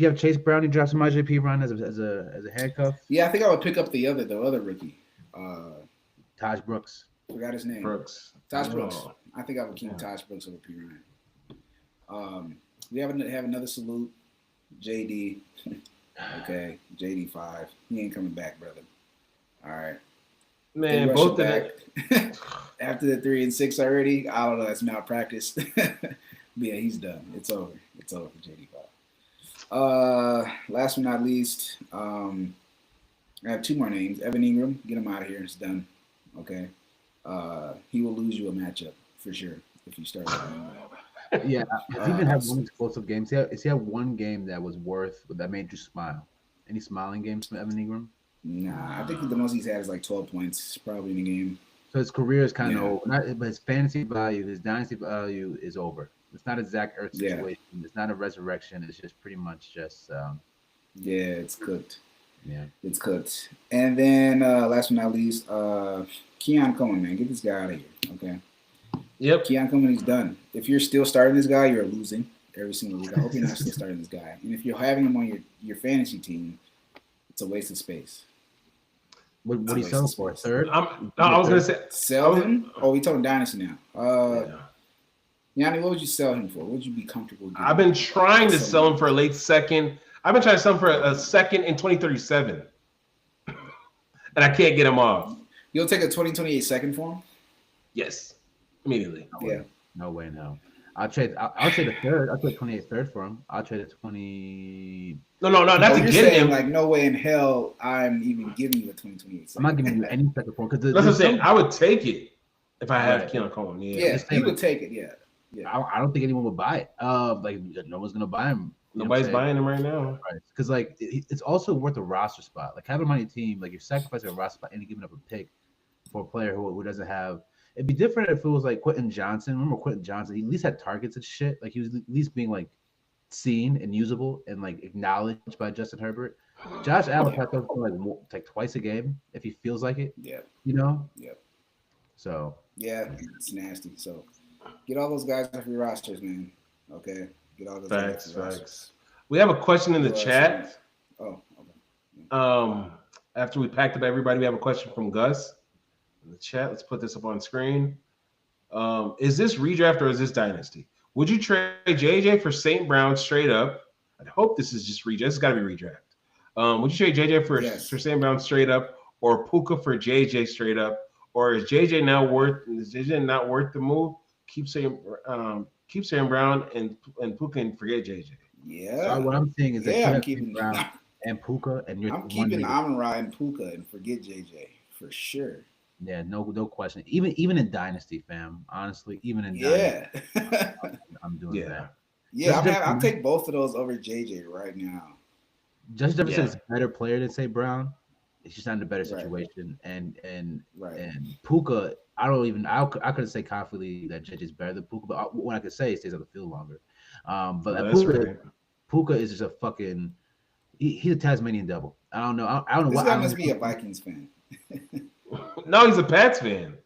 you have Chase Brown, you drop Samaje Perine as a handcuff. Yeah, I think I would pick up the other rookie. Taj Brooks. Forgot his name. Taj Brooks. I think I would keep Taj Brooks over Perine. We have another salute, JD. Okay, JD 5. He ain't coming back, brother. All right, man. Both of that after the 3 and 6 already. I don't know. That's malpractice. But yeah, he's done. It's over. It's over for JD 5. Last but not least, I have 2 more names. Evan Ingram, get him out of here. It's done. Okay. He will lose you a matchup for sure if you start with him. Yeah, has he even had one explosive game? Has he had one game that was that made you smile? Any smiling games from Evan Ingram? Nah, I think the most he's had is like 12 points probably in a game. So his career is kind of over. But his fantasy value, his dynasty value is over. It's not a Zach Ertz situation. It's not a resurrection. It's just pretty much just. It's cooked. Yeah, it's cooked. And then last but not least, Keon Coleman, man, get this guy out of here. Okay. Yep. Keon Coleman, he's done. If you're still starting this guy, you're losing every single week. I hope you're not still starting this guy. And if you're having him on your fantasy team, it's a waste of space. What are you selling for? A third? I was gonna say sell him. Oh, we talking dynasty now. Yanni, what would you sell him for? What would you be comfortable giving? I've been trying to sell him for a late second. I've been trying to sell him for a second in 2037, and I can't get him off. You'll take a 2028 second for him? Yes, immediately. No way in hell. I'll trade a third. I'll trade 28 third for him. I'll trade a 20. No, not to get him. Like, no way in hell I'm even giving you a 2028 second. I'm not giving you any second for him because that's what I'm saying. I would take it if I have Keon Coleman. Yeah, he would take it. Yeah. I don't think anyone would buy it. Like no one's gonna buy him. Nobody's buying him right now. Right. Because like it's also worth a roster spot. Like having him on your team, like you're sacrificing a roster spot and giving up a pick for a player who doesn't have. It'd be different if it was like Quentin Johnson. Remember Quentin Johnson? He at least had targets and shit. Like he was at least being like seen and usable and like acknowledged by Justin Herbert. Josh Allen has to like twice a game if he feels like it. Yeah. You know. Yeah. So. Yeah, it's nasty. So get all those guys off your rosters, man. Okay. Get all those guys off your rosters. We have a question in the chat. Oh, okay. After we packed up everybody, we have a question from Gus in the chat. Let's put this up on screen. Is this redraft or is this dynasty? Would you trade JJ for St. Brown straight up? I hope this is just redraft. This has got to be redraft. Would you trade JJ for St. Brown straight up or Puka for JJ straight up? Or is JJ not worth the move? Keep saying Brown and Puka and forget JJ. Yeah. So what I'm saying is that I'm keeping Brown and Puka and I'm keeping Amon-Ra and Puka and forget JJ for sure. Yeah, no question. Even in Dynasty, fam. Honestly, even in Dynasty, I'm doing that. Yeah, I'll take both of those over JJ right now. Justin Jefferson is a better player than say Brown, He's just not in a better Right. situation. Right. And Puka, I couldn't say confidently that JJ's better than Puka, but what I could say is he stays on the field longer. But That's right. Puka is just a fucking he's a Tasmanian devil. I don't know. I don't know This what guy I don't must be know. a Vikings fan. No, he's a Pats fan.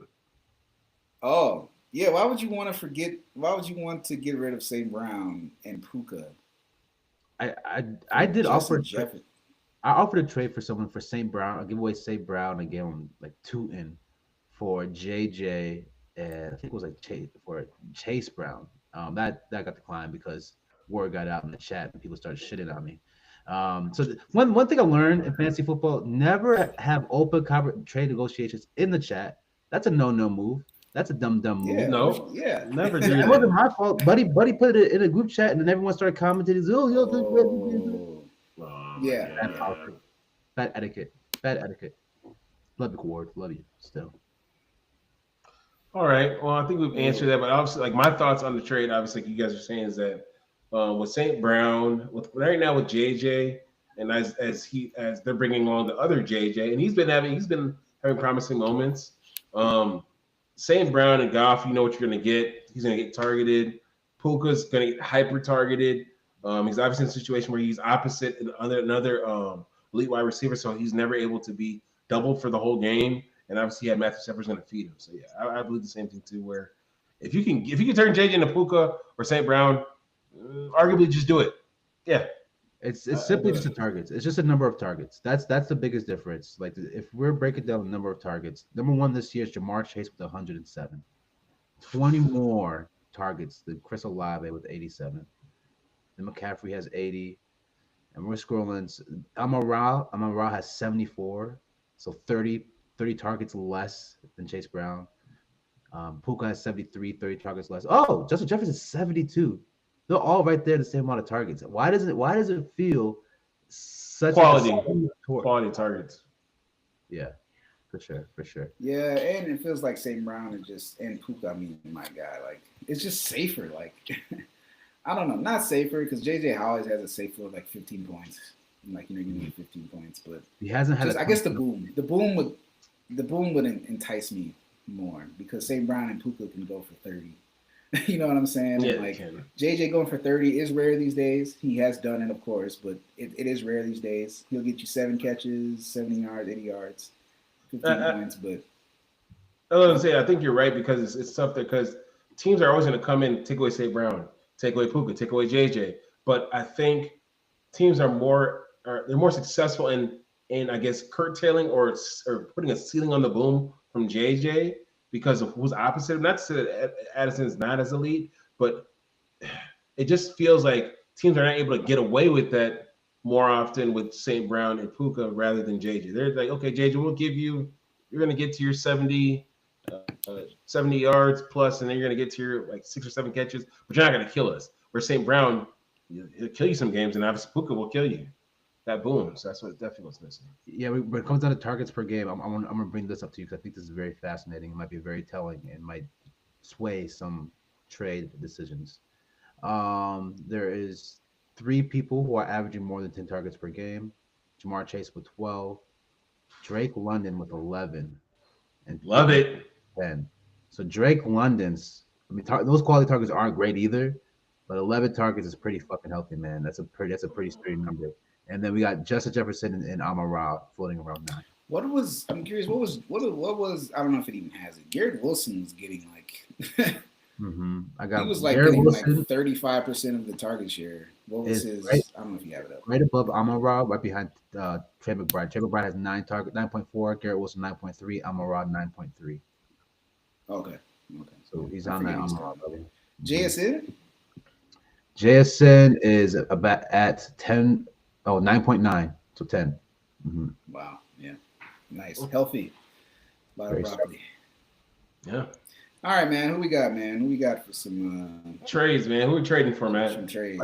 Oh, yeah. Why would you want to forget? Why would you want to get rid of St. Brown and Puka? I did offer Justin a trade. Jefferson. I offered a trade for someone for St. Brown. I'll give away St. Brown and give him like two in for JJ and I think it was like Chase Brown. That got declined because word got out in the chat and people started shitting on me. One thing I learned in fantasy football: never have open trade negotiations in the chat. That's a no move. That's a dumb move. Yeah. No, Yeah. never do It wasn't that. my fault. Buddy put it in a group chat and then everyone started commenting. Oh, yo, Oh, Oh, yeah. bad Yeah. politics, bad etiquette, bad etiquette. Love you, Ward. Love you still. All right. Well, I think we've answered that, but obviously, like my thoughts on the trade, obviously, like you guys are saying is that with St. Brown, with right now with JJ, and as they're bringing along the other JJ, and he's been having promising moments. St. Brown and Goff, you know what you're going to get. He's going to get targeted. Puka's going to get hyper targeted. He's obviously in a situation where he's opposite another elite wide receiver, so he's never able to be doubled for the whole game. And obviously, he had Matthew Stafford's going to feed him. So yeah, I believe the same thing too. Where if you can turn JJ into Puka or St. Brown, arguably just do it. Yeah, It's simply just the targets. It's just a number of targets. That's the biggest difference. Like if we're breaking down the number of targets, number one this year is Jamar Chase with 107. 20 more targets than Chris Olave with 87. And McCaffrey has 80. And we're scrolling. Amon-Ra has 74. So 30 targets less than Chase Brown. Puka has 73, 30 targets less. Oh, Justin Jefferson is 72. They're all right there, the same amount of targets. Why does it feel such quality targets. Yeah, for sure. Yeah, and it feels like St. Brown and Puka. I mean, my guy, like it's just safer. Like I don't know, not safer because JJ always has a safe floor of like 15 points. Like you need 15 points, but He hasn't had. I guess the boom would entice me more because St. Brown and Puka can go for 30. You know what I'm saying? Yeah, like JJ going for 30 is rare these days. He has done it, of course, but it is rare these days. He'll get you 7 catches, 70 yards, 80 yards, 15 points. But I was gonna say I think you're right because it's something because teams are always going to come in, take away St. Brown, take away Puka, take away JJ. But I think teams are more successful in I guess curtailing or putting a ceiling on the boom from JJ. Because of who's opposite. Not to say that Addison is not as elite, but it just feels like teams are not able to get away with that more often with St. Brown and Puka rather than JJ. They're like, okay, JJ, you're going to get to your 70 yards plus, and then you're going to get to your like 6 or 7 catches, but you're not going to kill us. Where St. Brown, he'll kill you some games, and obviously Puka will kill you. That boom. So that's what definitely was missing. Yeah, when it comes down to targets per game, I'm gonna bring this up to you because I think this is very fascinating. It might be very telling and might sway some trade decisions. There is 3 people who are averaging more than 10 targets per game. Jamar Chase with 12, Drake London with 11, and Love it. 10. So Drake London's, those quality targets aren't great either, but 11 targets is pretty fucking healthy, man. That's a pretty sturdy number. And then we got Justin Jefferson and Amon-Ra floating around 9. I'm curious, what was I don't know if it even has it. Garrett Wilson was getting like I got he was like Garrett getting Wilson, like 35% of the target share. What was his? right, I don't know if you have it up. right above Amon-Ra, right behind Trey McBride. Trey McBride has 9.4, Garrett Wilson 9.3, Amon-Ra 9.3. Okay. So he's on that Amon-Ra level. JSN? JSN is about at 10. Oh, 9.9, so 10. Wow, yeah, nice, healthy. A lot of broccoli. Yeah. All right, man. Who we got, man? Who we got for some trades, man? Who are we trading for, man? some trades?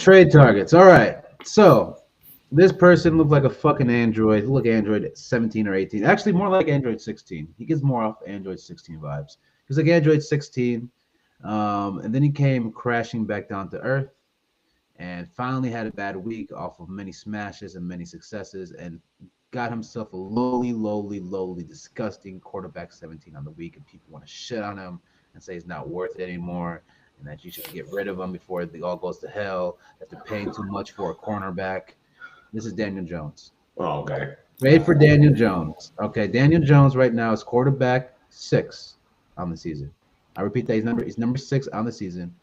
Trade targets. All right. So this person looked like a fucking Android. Look, Android 17 or 18. Actually, more like Android 16. He gives more off Android 16 vibes. He's like Android 16, and then he came crashing back down to earth. And finally had a bad week off of many smashes and many successes. And got himself a lowly, disgusting quarterback 17 on the week, and people want to shit on him and say he's not worth it anymore, and that you should get rid of him before it all goes to hell. That they're paying too much for a cornerback. This is Daniel Jones. Oh, okay. Trade for Daniel Jones. Okay, Daniel Jones right now is quarterback 6 on the season. I repeat that he's number 6 on the season.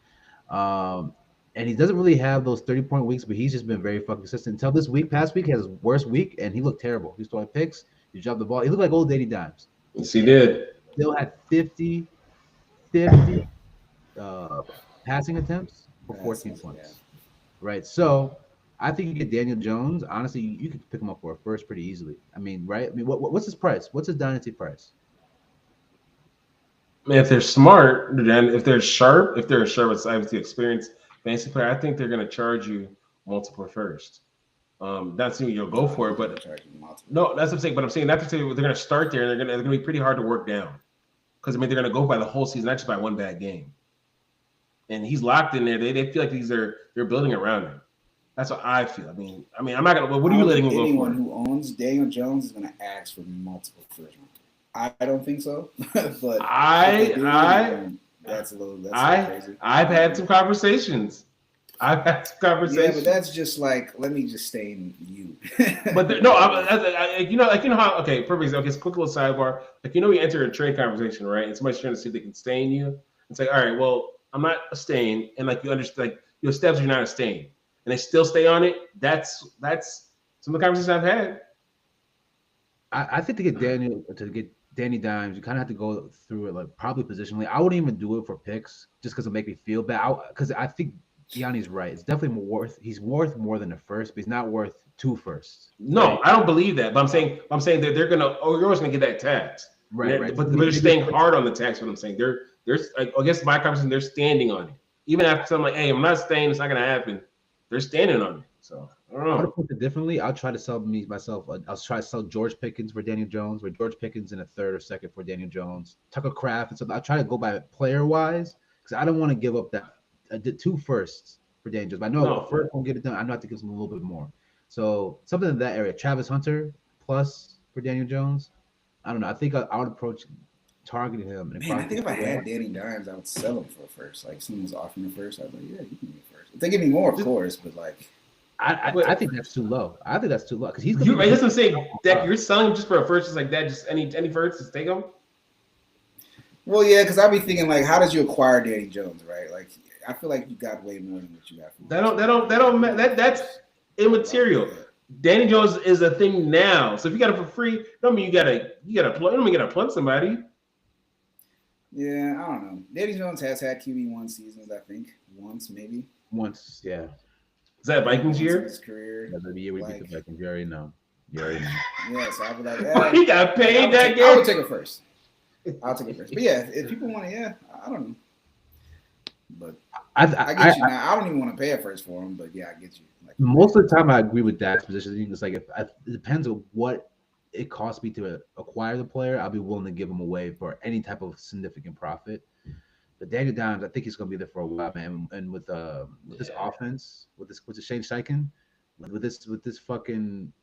And he doesn't really have those 30-point weeks, but he's just been very fucking consistent. Until this past week, he has his worst week, and he looked terrible. He was throwing picks, he dropped the ball. He looked like old Danny Dimes. Yes, he did. Still had 50 passing attempts for 14 points. Right. So I think you get Daniel Jones. Honestly, you could pick him up for a first pretty easily. I mean, right? I mean, what's his price? What's his dynasty price? Man, if they're smart, then if they're sharp, it's obviously experienced fantasy player, I think they're going to charge you multiple first. Not saying you'll go for it, but no, that's what I'm saying. But I'm saying not to say they're going to start there and they're going to be pretty hard to work down, because I mean they're going to go by the whole season, not just by one bad game. And he's locked in there. They feel like they're building around him. That's what I feel. I mean, I'm not gonna. What are you letting him go for? Anyone who owns Daniel Jones is going to ask for multiple first round. I don't think so, but that's a little crazy. I've had some conversations. Yeah, but that's just like, let me just stain you. But you know how? Okay, perfect. Okay, it's a quick little sidebar. Like, you enter a trade conversation, right? And somebody's trying to see if they can stain you. It's like, all right, well, I'm not a stain, and like you understand, like your steps, you're not a stain, and they still stay on it. That's some of the conversations I've had. I think to get Danny Dimes, you kind of have to go through it like probably positionally. I wouldn't even do it for picks just because it'll make me feel bad. Because I think Gianni's right. It's definitely he's worth more than a first, but he's not worth 2 firsts. No, right? I don't believe that. But I'm saying that they're gonna. Oh, you're always gonna get that tax. Right. But they're staying hard on the tax. What I'm saying, there's I guess my conversation, they're standing on it. Even after I'm like, hey, I'm not staying. It's not gonna happen. They're standing on it. So I don't know. I would put it differently. I'll try to sell myself. I'll try to sell George Pickens for Daniel Jones, or George Pickens in a third or second for Daniel Jones. Tucker Kraft and something. I'll try to go by player wise because I don't want to give up that. I did 2 firsts for Daniel Jones. But I know if first won't get it done. I know I have to give him a little bit more. So something in that area. Travis Hunter plus for Daniel Jones. I don't know. I think I would approach targeting him. Man, I think if I had Danny Dimes, I would sell him for a first. Like, someone's offering a first, I'd be like, yeah, you can give me a first. If they give me more, of course, but like. I think that's too low. I think that's too low because he's. You right? That's what I'm saying. That you're selling him just for a first, just like that. Just any first, just take him. Well, yeah, because I'd be thinking like, how did you acquire Danny Jones, right? Like, I feel like you got way more than what you got. That's immaterial. Yeah. Danny Jones is a thing now. So if you got it for free, don't mean you gotta plug. Don't mean you gotta plug somebody. Yeah, I don't know. Danny Jones has had QB1 seasons, I think, maybe. Once, yeah. Is that Vikings year? His career. Yeah, the year we beat the Vikings. You already know. Yeah, so I'd be like, he got paid that game. I would take it first. But yeah, if people want to, I don't know. But I get you now. I don't even want to pay it first for him, but yeah, I get you. Like, most of the time, I agree with Dak's position. It's like it depends on what it costs me to acquire the player. I'll be willing to give him away for any type of significant profit. But Daniel Dimes, I think he's going to be there for a while, man. And with this offense, with the Shane Steichen, with this fucking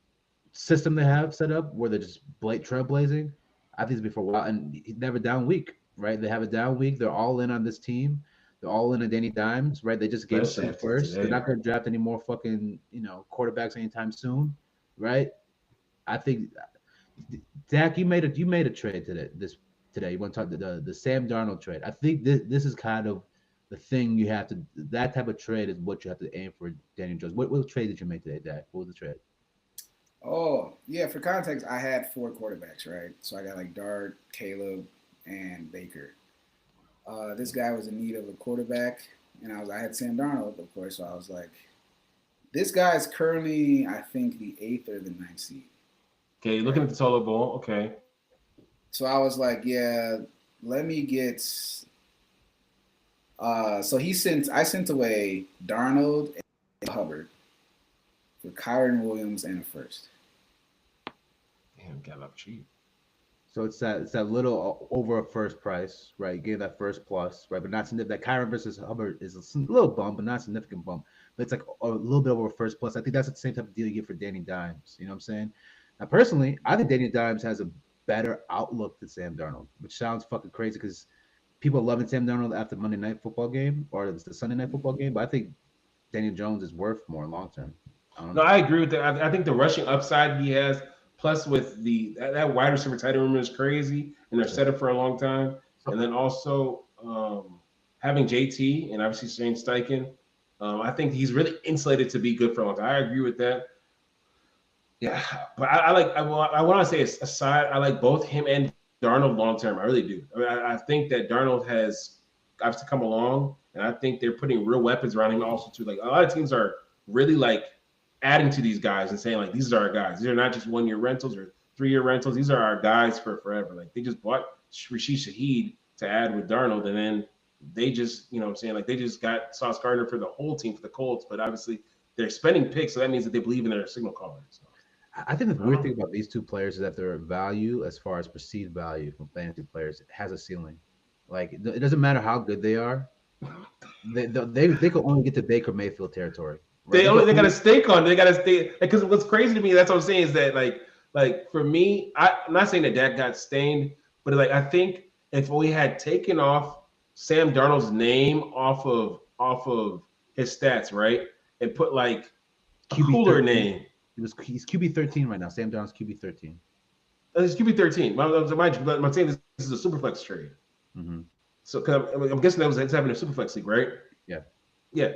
system they have set up where they're just trailblazing, I think it's been for a while. And they have a down week, right? They have a down week. They're all in on this team. They're all in on Danny Dimes, right? They just gave us the first. They're not going to draft any more fucking quarterbacks anytime soon, right? I think Dak, you made a trade today. You want to talk the Sam Darnold trade. I think this is kind of the thing you have to. That type of trade is what you have to aim for, Daniel Jones. What trade did you make today, Dak? What was the trade? Oh yeah, for context, I had 4 quarterbacks, right? So I got like Dart, Caleb, and Baker. This guy was in need of a quarterback, and I had Sam Darnold, of course. So I was like, this guy is currently, I think, the 8th or the 9th seed. Okay, looking at the total ball. Okay. So I was like, yeah, let me get. So I sent away Darnold and Hubbard for Kyron Williams and a first. Damn, got up cheap. So it's that little over a first price, right? You gave that first plus, right? But not significant. That Kyron versus Hubbard is a little bump, but not a significant bump. But it's like a little bit over a first plus. I think that's the same type of deal you get for Danny Dimes. You know what I'm saying? Now, personally, I think Daniel Dimes has a better outlook than Sam Darnold, which sounds fucking crazy because people are loving Sam Darnold after Monday Night Football game or the Sunday Night Football game, but I think Daniel Jones is worth more long term. I don't No, know. I agree with that. I think the rushing upside he has, plus with that wide receiver tight end room is crazy, and they're set up for a long time. And then also having JT and obviously Shane Steichen, I think he's really insulated to be good for a long time. I agree with that. Yeah, but I want to say aside, I like both him and Darnold long term. I really do. I mean, I think that Darnold has obviously come along, and I think they're putting real weapons around him also too. Like a lot of teams are really like adding to these guys and saying like these are our guys. These are not just 1 year rentals or 3 year rentals. These are our guys for forever. Like they just bought Rashid Shaheed to add with Darnold, and then they just what I'm saying, like they just got Sauce Gardner for the whole team for the Colts, but obviously they're spending picks, so that means that they believe in their signal caller. So. I think the weird thing about these two players is that their value, as far as perceived value from fantasy players, has a ceiling. Like it doesn't matter how good they are, they could only get to Baker Mayfield territory. Right? They got to stake on. They got to stay because what's crazy to me. That's what I'm saying is that like for me, I'm not saying that got stained, but like I think if we had taken off Sam Darnold's name off of his stats, right, and put like a QB cooler 13. name. He's QB 13 right now. Sam Darnold's QB 13. It's QB 13. I'm saying this is a superflex trade. Mm-hmm. So I'm guessing that was having a superflex league, right? Yeah. Yeah.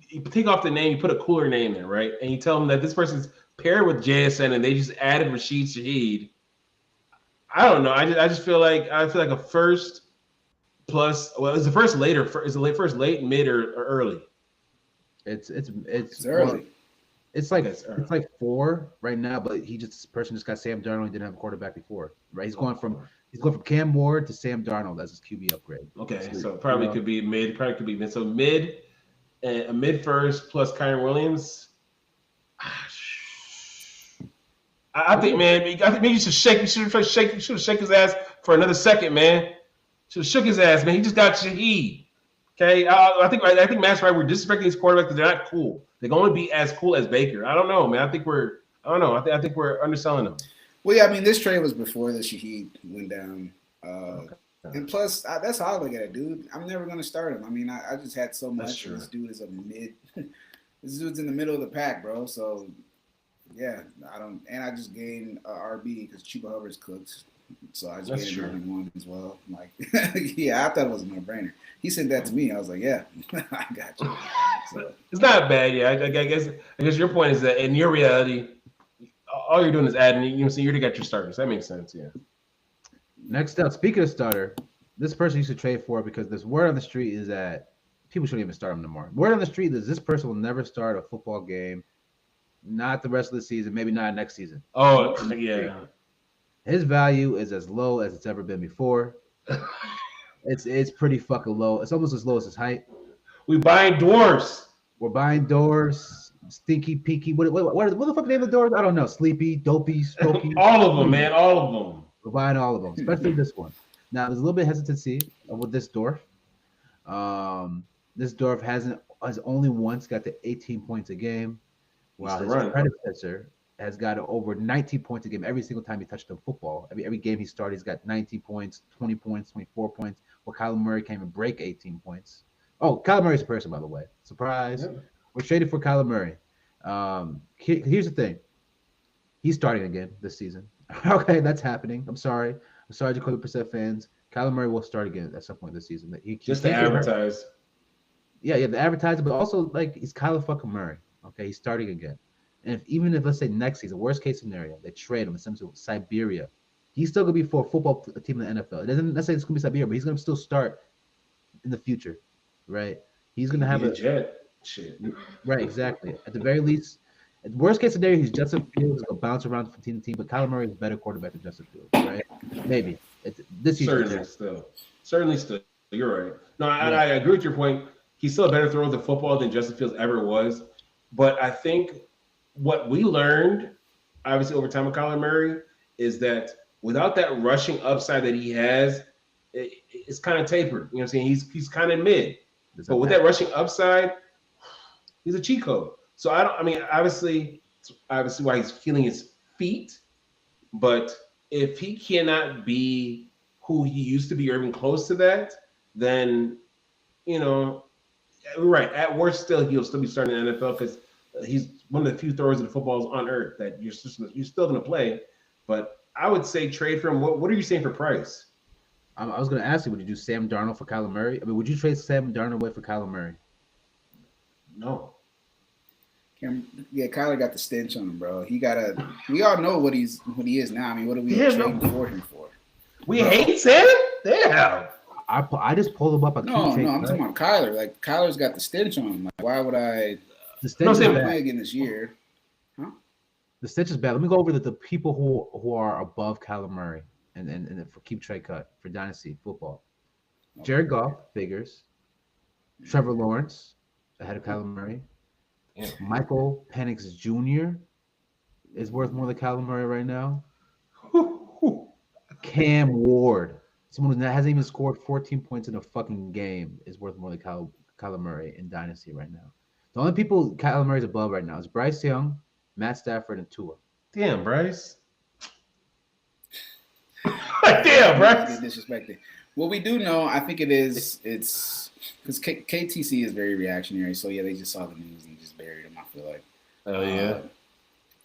You take off the name, you put a cooler name there, right? And you tell them that this person's paired with JSN, and they just added Rashid Shaheed. I don't know. I just feel like a first plus. Well, is the first later? Is the first late, mid, or early? It's early. Well, it's like 4 right now, but this person just got Sam Darnold. He didn't have a quarterback before, right? He's going from Cam Ward to Sam Darnold as his QB upgrade. Okay, so probably could be mid. Probably could be mid. So mid, and a mid first plus Kyron Williams. I think, man. I think maybe you should shake. You should have shake his ass for another second, man. Should have shook his ass, man. He just got Shaheed. Okay, I think Matt's right. We're disrespecting these quarterbacks because they're not cool. They can only be as cool as Baker. I don't know, man. I think we're underselling them. Well, yeah, I mean, this trade was before the Shaheed went down. And plus, that's how I look at it, dude. I'm never going to start him. I mean, I just had so much. This dude is a mid. This dude's in the middle of the pack, bro. So, yeah, I don't. And I just gained RB because Chuba Hubbard's cooked. So I just gained another one as well. Like, yeah, I thought it was a no-brainer. He sent that to me. I was like, yeah, I got you. So, it's not bad, yeah. I guess your point is that in your reality, all you're doing is adding. You already got your starters. That makes sense, yeah. Next up, speaking of starter, this person you should trade for because this word on the street is that people shouldn't even start him anymore. Word on the street is this person will never start a football game, not the rest of the season, maybe not next season. Oh, yeah. His value is as low as it's ever been before. It's pretty fucking low. It's almost as low as his height. We buying doors. We're buying doors. Stinky, peaky. What the fuck name of the doors? I don't know. Sleepy, dopey, strokey. All of them, man. All of them. We're buying all of them, especially this one. Now, there's a little bit of hesitancy with this Dorf. This Dorf has only once got to 18 points a game, while his predecessor has got over 19 points a game every single time he touched the football. Every game he started, he's got 19 points, 20 points, 24 points. Well, Kyler Murray can't even break 18 points. Oh, Kyler Murray's a person, by the way. Surprise. Yeah. We're traded for Kyler Murray. Here's the thing. He's starting again this season. Okay, that's happening. I'm sorry, Jacoby Brissett fans. Kyler Murray will start again at some point this season. Just to advertise. Yeah, the advertising, but also like he's Kyler fucking Murray. Okay, he's starting again. And even if let's say next season, worst case scenario, they trade him and send him to Siberia, he's still gonna be for a football team in the NFL. It doesn't necessarily it's gonna be Siberia, but he's gonna still start in the future, right? He's gonna have a jet. Shit. Right, exactly. At the very least, at worst case scenario, he's Justin Fields. He'll bounce around from team to team, but Kyler Murray is a better quarterback than Justin Fields, right? Maybe. This season. Certainly still. You're right. No, I agree with your point. He's still a better thrower of the football than Justin Fields ever was. But I think what we learned, obviously, over time with Kyler Murray, is that without that rushing upside that he has, it's kind of tapered. You know what I'm saying? He's kind of mid. But with that rushing upside, he's a cheat code. So obviously why he's feeling his feet But if he cannot be who he used to be or even close to that, then, right, at worst still he'll still be starting in the NFL because he's one of the few throwers of the footballs on earth that you're still going to play. But I would say trade for him. What are you saying for price? I was going to ask you, would you do Sam Darnold for Kyler Murray? I mean, would you trade Sam Darnold away for Kyler Murray? No. Yeah, Kyler got the stench on him, bro. We all know what he is now. I mean, what are we trading for him for? We hate Sam? Damn. I just pulled him up. I'm talking about Kyler. Like, Kyler's got the stench on him. Like, why would I play again this year? Huh? The stench is bad. Let me go over the people who are above Kyler Murray and for keep trade cut for dynasty football. Jared Goff figures. Trevor Lawrence ahead of Kyler Murray. Yeah. Michael Penix Jr. is worth more than Kyler Murray right now. Cam Ward, someone who hasn't even scored 14 points in a fucking game, is worth more than Kyler Murray in dynasty right now. The only people Kyler Murray's above right now is Bryce Young, Matt Stafford, and Tua. Damn, Bryce. Damn, Bryce. Disrespected. What we do know, I think it's because KTC is very reactionary. So yeah, they just saw the news and just buried him. I feel like. Oh yeah.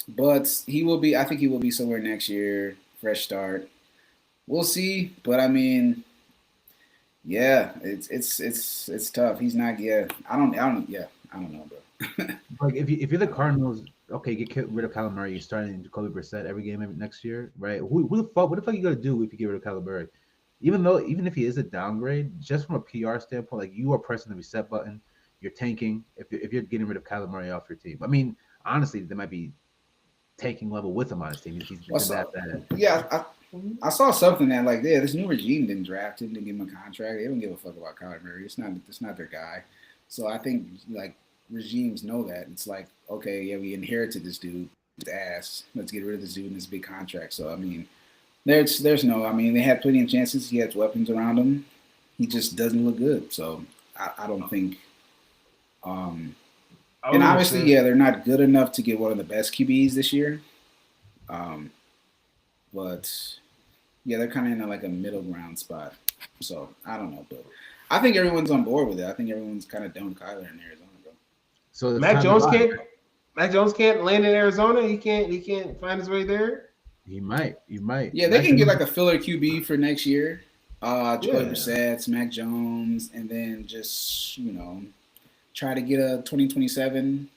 But I think he will be somewhere next year. Fresh start. We'll see. But I mean, yeah, it's tough. He's not. Yeah, I don't know, bro. Like if you're the Cardinals, okay, get rid of Kyler Murray. You're starting Jacoby Brissett every game next year, right? Who the fuck? What the fuck are you gonna do if you get rid of Kyler Murray? Even if he is a downgrade, just from a PR standpoint, like you are pressing the reset button, you're tanking. If you're getting rid of Kyler Murray off your team, I mean, honestly, there might be tanking level with him on his team. He's that bad. Yeah, I saw something that like, yeah, this new regime didn't draft him, didn't give him a contract. They don't give a fuck about Kyler Murray. It's not their guy. So I think like regimes know that. It's like, okay, yeah, we inherited this dude, his ass. Let's get rid of this dude and this big contract. So I mean, there's no. I mean, they had plenty of chances. He has weapons around him. He just doesn't look good. So I don't think. And obviously, yeah, they're not good enough to get one of the best QBs this year. But yeah, they're kind of in like a middle ground spot. So I don't know, but I think everyone's on board with it. I think everyone's kind of done Kyler in Arizona, bro. So Mac Jones can't land in Arizona. He can't find his way there. He might. Yeah, they can get like a filler QB for next year. Jacoby Brissett, Mac Jones, and then just try to get a 2027.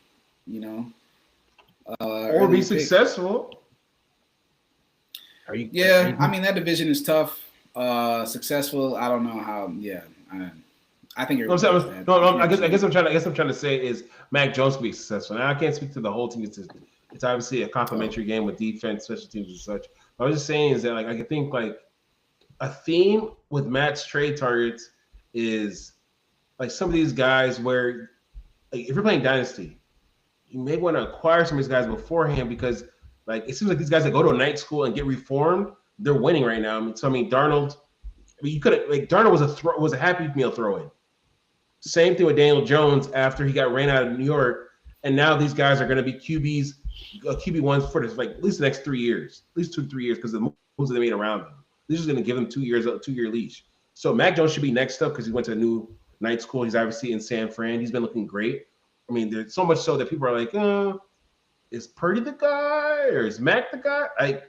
Or be successful. I mean that division is tough. Successful, I don't know how. Yeah, I think you're. I guess I'm trying to say is Mac Jones can be successful. Now I can't speak to the whole team. It's obviously a complementary game with defense, special teams, and such. What I was just saying is that like I think like a theme with Matt's trade targets is like some of these guys where like if you're playing Dynasty, you may want to acquire some of these guys beforehand because like it seems like these guys that go to a night school and get reformed, they're winning right now. Darnold. You could have like Darnold was a happy meal throw-in. Same thing with Daniel Jones after he got ran out of New York, and now these guys are going to be QB ones for like at least the next 3 years, at least 2-3 years because the moves that they made around them. This is going to give them 2 years, a 2-year leash. So Mac Jones should be next up because he went to a new night school. He's obviously in San Fran. He's been looking great. I mean, there's so much so that people are like, is Purdy the guy or is Mac the guy?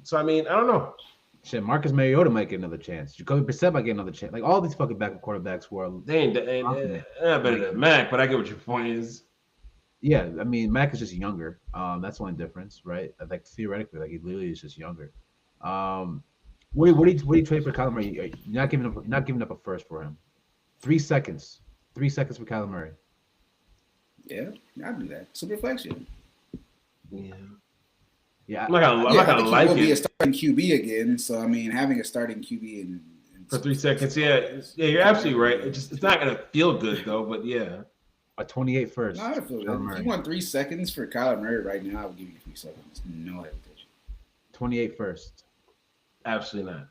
So I mean, I don't know. Shit, Marcus Mariota might get another chance. Jacoby Brissett might get another chance. Like all these fucking backup quarterbacks who are they ain't better than Mac, but I get what your point is. Yeah, I mean Mac is just younger. That's one difference, right? Like theoretically, like he literally is just younger. What do you trade for Kyler Murray? You're not giving up a first for him. 3 seconds. 3 seconds for Kyler Murray. Yeah, I'll do that. Super flex, Yeah, I'm not gonna like it. Be a starting QB again, so I mean, having a starting QB in for 3 seconds, yeah, you're absolutely right. It's not gonna feel good though, but yeah, a 28 first. No, I feel good. If you want 3 seconds for Kyler Murray right now, I would give you 3 seconds. No hesitation. 28 first. Absolutely not.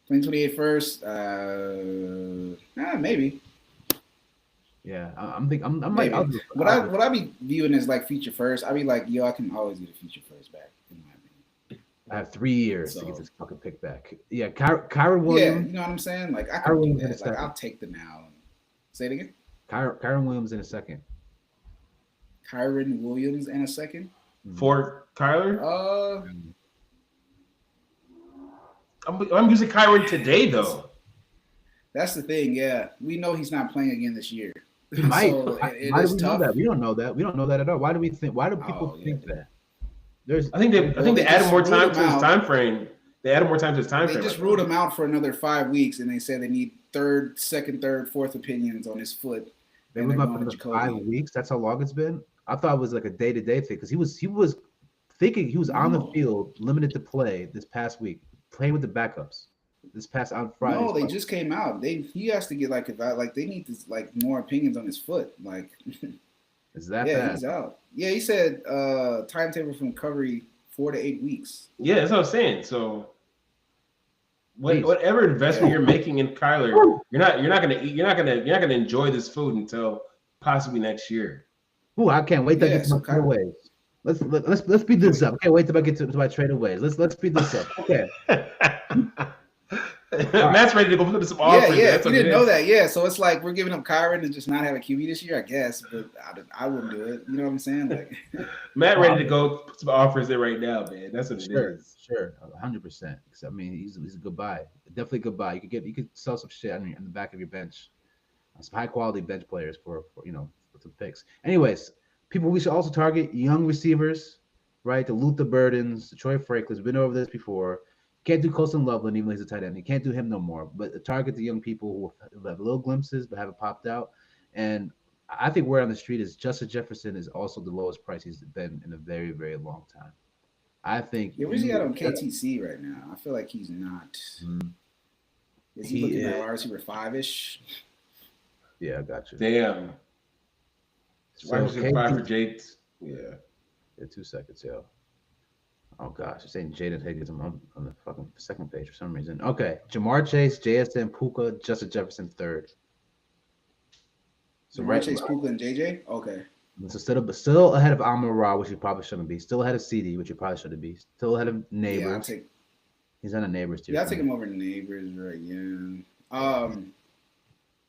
2028 first. Maybe. Yeah, I'm like, would I be viewing as like future first? I'd be like, I can always get a future first back, in my opinion. I have 3 years to So- get this fucking pick back. Yeah, Kyron Yeah, Williams. you know what I'm saying? Like I Kyron can do Williams in a that. Like second. I'll take the now. Say it again. Kyron Williams in a second. Kyron Williams in a second. For Kyler, I'm using Kyron today though. That's the thing. Yeah, we know he's not playing again this year. He might. So Why it do is we know tough. that? We don't know that. We don't know that at all. Why do we think? Why do people Oh, yeah, think dude. that? There's. I think they they added just more ruled time him to his out. time frame. They added more time to his time They frame. just ruled him out for another 5 weeks, and they said they need second, third, fourth opinions on his foot. They and ruled they're him out going for with 5 Jacoby. weeks. That's how long it's been. I thought it was like a day-to-day thing because he was thinking he was on the No. field, limited to play this past week, playing with the backups. This past on Friday. No, they just came out. He has to get they need to more opinions on his foot. Like Is that yeah, bad? he's out. Yeah, he said timetable from recovery 4 to 8 weeks. Yeah, that's what I'm saying. So Please. whatever investment you're making in Kyler, you're not gonna enjoy this food until possibly next year. Ooh, I can't wait to Yeah, get to so my tradeaways. Let's speed this up. I can't wait till I get to my tradeaways. Let's speed this up. Okay. Matt's ready to go put some offers. Yeah. That's If what you it didn't know is. that, yeah. So it's like we're giving up Kyron to just not have a QB this year, I guess. But I wouldn't do it. You know what I'm saying? Like, Matt ready to go put some offers in right now, man. That's what it is. Sure, 100%. I mean, he's a good buy. Definitely a good buy. You could sell some shit on the back of your bench, some high quality bench players for some picks. Anyways, people we should also target young receivers, right? The Luther Burdens, the Troy Franklin's been over this before. Can't do Colston Loveland even though he's a tight end. You can't do him no more. But target the young people who have little glimpses but haven't popped out. And I think word on the street is Justin Jefferson is also the lowest price he's been in a very, very long time. I think. yeah, where's he at on KTC right now? I feel like he's not. Is he looking at wide receiver 5-ish? Yeah, I got you. Damn. So Why was it 5 for Jade? Yeah. 2 seconds, yo. Oh gosh, it's saying Jaden Higgins. I'm on the fucking second page for some reason. Okay, Jamar Chase, JSN, Puka, Justin Jefferson third. So right, Chase, Puka, and JJ. Okay. So still ahead of Amon-Ra, which he probably shouldn't be. Still ahead of CD, which he probably shouldn't be. Still ahead of Neighbors. He's on a Neighbors too. Yeah, I'll take him over Neighbors, right? Yeah.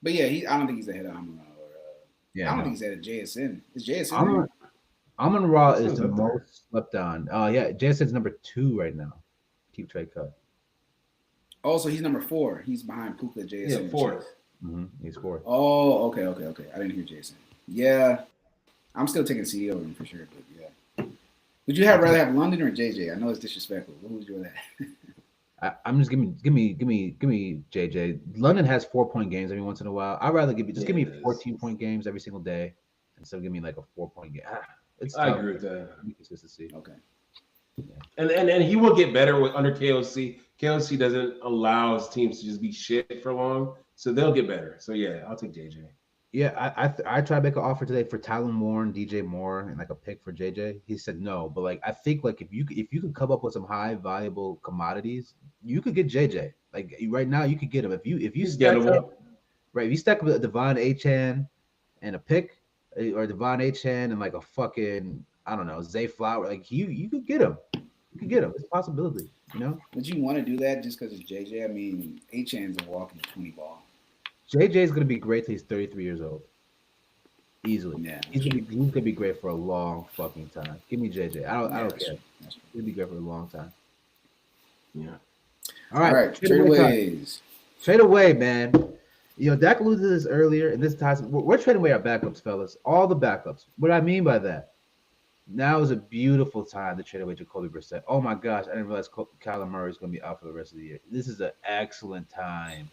But yeah, I don't think he's ahead of Amon-Ra. I don't think he's ahead of JSN. Is JSN? Amon-Ra is the most slept on. Yeah, JSN's number 2 right now. Keep trade cut. Oh, so he's number 4. He's behind Puka, JSN. Yeah, 4th. He's 4th. Oh, okay. I didn't hear Jason. Yeah, I'm still taking CD over him for sure. But yeah, would you rather have London or JJ? I know it's disrespectful. What would you rather have? I'm just give me JJ. London has 4-point games every once in a while. I'd rather give me 14-point games every single day instead of give me like a 4-point game. I agree with that. Consistency. Okay. And he will get better under KOC. KOC doesn't allow his teams to just be shit for long, so they'll get better. So yeah, I'll take JJ. Yeah, I tried to make an offer today for Tylen Moore and DJ Moore and like a pick for JJ. He said no, but like I think like if you could come up with some high valuable commodities, you could get JJ. Like right now, you could get him if you stack up. Right, if you stack up a Devon Achane and a pick, or Devon Achane and like a fucking I don't know Zay Flower, like you could get him. You could get him. It's a possibility, you know. Would you want to do that just because it's JJ? I mean, Achane's a walking 20 ball. JJ is gonna be great till he's 33 years old. Easily. Yeah. He's gonna be great for a long fucking time. Give me JJ. I don't care. That's true. He'll be great for a long time. Yeah. All right. Trade aways. Trade away, man. You know, Dak alluded to this earlier, and this ties. We're trading away our backups, fellas. All the backups. What I mean by that, now is a beautiful time to trade away Jacoby Brissett. Oh my gosh, I didn't realize Kyler Murray is going to be out for the rest of the year. This is an excellent time.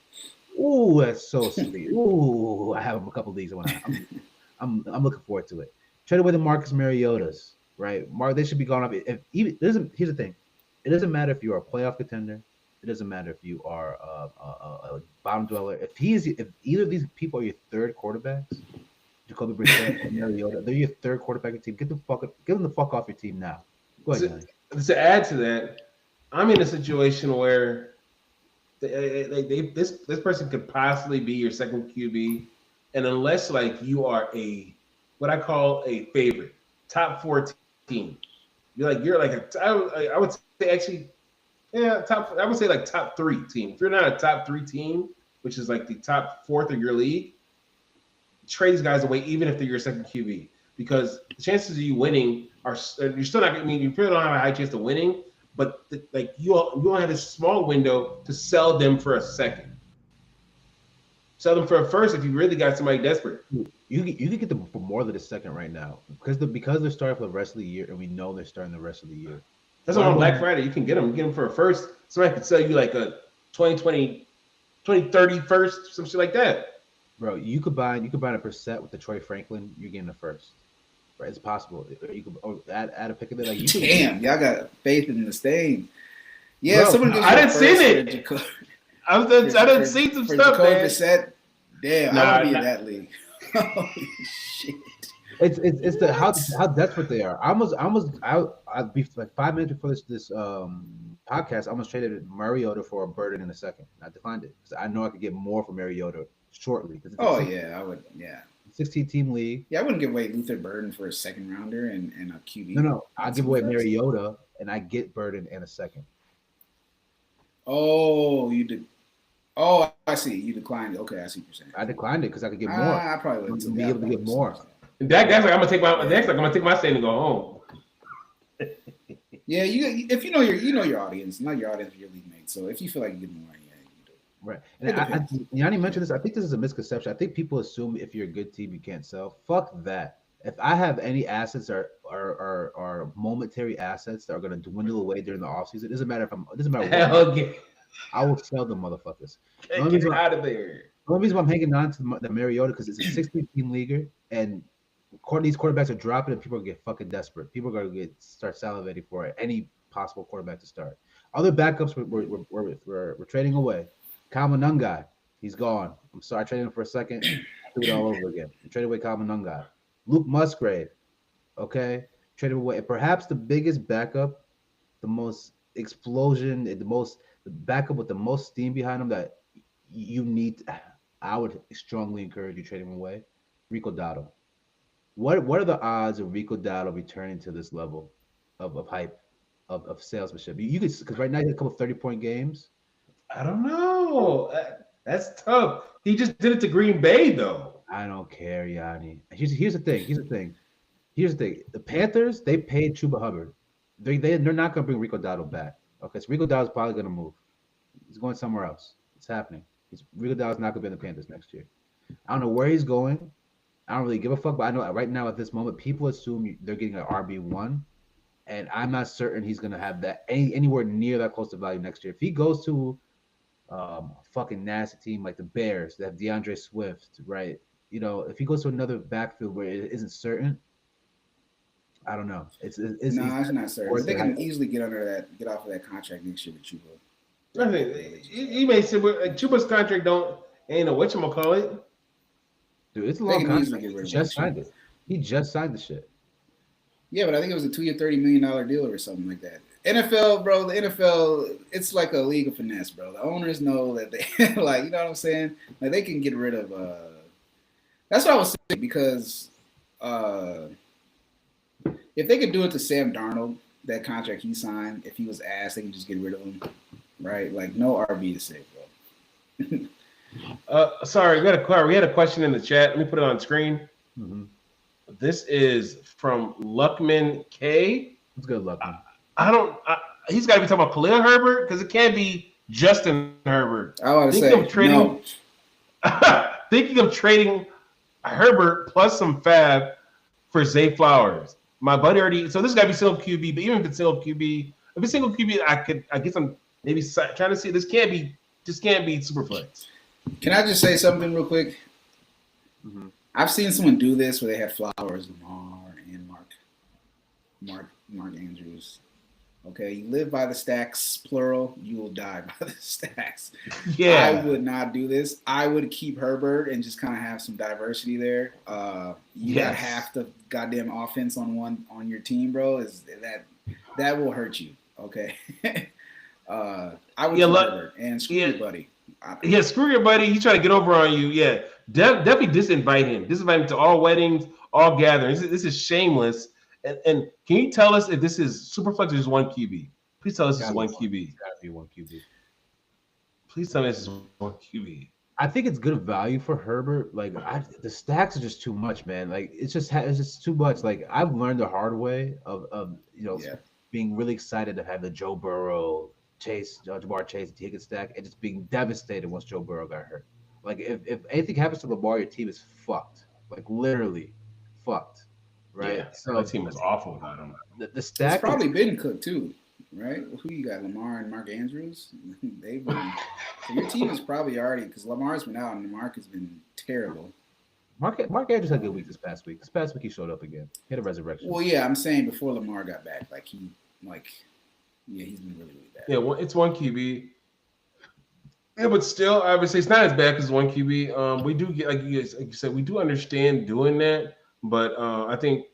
Ooh, that's so sweet. Ooh, I have a couple of these. I'm looking forward to it. Trade away the Marcus Mariotas, right? They should be gone up. Here's the thing. It doesn't matter if you're a playoff contender. It doesn't matter if you are a bottom dweller. If either of these people are your third quarterbacks, Jacoby Brissett and Mariota, they're your third quarterback team. Get them the fuck off your team now. Go ahead, Johnny. To add to that, I'm in a situation where this person could possibly be your second QB, and unless like you are what I call a favorite, top 4 team, you're like I would say actually Yeah, I would say like top 3 team. If you're not a top 3 team, which is like the top 4th of your league, trade these guys away, even if they're your second QB, because the chances of you winning are you're still not. I mean, you probably don't have a high chance of winning, but like you only have this small window to sell them for a second. Sell them for a first if you really got somebody desperate. You can get them for more than a second right now because they're starting for the rest of the year, and we know they're starting the rest of the year. That's why on Black Friday you can get them. You get them for a first. Somebody could sell you like a 2030 first, some shit like that. Bro, you could buy a percent with the Troy Franklin. You're getting the first, right? It's possible. You could add a pick of it. Like Damn, y'all got faith in the stain. Yeah, Bro, someone gives I you a didn't see first it. for I didn't see some for stuff, Jacoby man. Brissett. Damn, Nah, I would be nah. in that league. Holy shit. It's the how desperate they are. I be like 5 minutes before this podcast. I almost traded Mariota for a Burden in a second. I declined it because I know I could get more from Mariota shortly. Oh yeah, I would. Yeah, 16-team league. yeah, I wouldn't give away Luther Burden for a second rounder and a QB. No, I give away Mariota and I get Burden in a second. Oh, you did. Oh, I see. You declined it. Okay, I see what you're saying. I declined it because I could get more. I probably would be able to get more. And that's like I'm gonna take my stand and go home. Yeah, if you know your audience, not your audience, your league mates. So if you feel like you get more, yeah, you do. Right. And Yanni mentioned this. I think this is a misconception. I think people assume if you're a good team, you can't sell. Fuck that. If I have any assets or momentary assets that are going to dwindle away during the offseason, it doesn't matter Hell yeah. I will sell them motherfuckers. Get out of there. The only reason why I'm hanging on to the Mariota because it's a 16-team league and these quarterbacks are dropping and people are going to get fucking desperate. People are going to start salivating for any possible quarterback to start. Other backups we're trading away. Kyle Manungai, he's gone. I'm sorry, I traded him for a second. Do it all over again. We traded away Kyle Manungai. Luke Musgrave, okay, traded away. Perhaps the biggest backup, the most explosion, the backup with the most steam behind him that you need. I would strongly encourage you trading him away. Rico Dowdle. What are the odds of Rico Dowdle returning to this level of hype, of salesmanship? You could, because right now he's a couple 30-point games. I don't know. That's tough. He just did it to Green Bay, though. I don't care, Yanni. Here's the thing. The Panthers, they paid Chuba Hubbard. They're not going to bring Rico Dowdle back. Okay, so Rico Dowdle's probably going to move. He's going somewhere else. It's happening. Rico Dowdle's not going to be in the Panthers next year. I don't know where he's going. I don't really give a fuck, but I know right now at this moment, people assume they're getting an RB1, and I'm not certain he's going to have that anywhere near that close to value next year. If he goes to a fucking nasty team like the Bears that have DeAndre Swift, right? You know, if he goes to another backfield where it isn't certain, I don't know. It's not certain. They can easily get off of that contract next year with Chuba. I think he may say Chuba's contract ain't a whatchamacallit. Dude, it's a long contract. He just signed it. He just signed the shit. Yeah, but I think it was a 2-year, $30 million deal or something like that. NFL, bro, the NFL, it's like a league of finesse, bro. The owners know that they, like, you know what I'm saying? Like, they can get rid of, that's what I was saying, because if they could do it to Sam Darnold, that contract he signed, if he was asked, they can just get rid of him, right? Like, no RB to save, bro. Sorry, we had a question in the chat. Let me put it on screen. Mm-hmm. This is from Luckman K. It's good, Luckman. He's got to be talking about Khalil Herbert because it can't be Justin Herbert. I want to say no. Thinking of trading Herbert plus some fab for Zay Flowers. My buddy already. So this got to be single QB, but even if it's single QB, if it's single QB, I guess I'm maybe trying to see. This can't be Superflex. Can I just say something real quick? Mm-hmm. I've seen someone do this where they have Flowers, Lamar, and Mark Andrews. Okay, you live by the stacks, plural. You will die by the stacks. Yeah, I would not do this. I would keep Herbert and just kind of have some diversity there. You got half the goddamn offense on your team, bro. That will hurt you. Okay. I would keep Herbert and screw your buddy. Yeah, screw your buddy. He's trying to get over on you. Yeah, definitely disinvite him. Disinvite him to all weddings, all gatherings. This is shameless. And can you tell us if this is Superflex or just one QB? Please tell us It's this is gotta one be QB. It's gotta be one QB. Please tell me this is one QB. I think it's good value for Herbert. Like the stacks are just too much, man. Like it's just too much. Like I've learned the hard way of Yeah. being really excited to have the Joe Burrow, Chase, Jamar Chase, Higgins stack, and just being devastated once Joe Burrow got hurt. Like if anything happens to Lamar, your team is fucked. Like literally fucked. Right. Yeah, So that team was awful without him. the It's stack probably been cooked too, right? Who you got, Lamar and Mark Andrews? They've been. So your team is probably already because Lamar's been out and Mark has been terrible. Mark Andrews had a good week this past week. This past week he showed up again. He had a resurrection. Well, yeah, I'm saying before Lamar got back, he's been really, really bad. Yeah, it's one QB. Yeah, but still, I would say it's not as bad as one QB. We do get, like you said, we do understand doing that, but I think.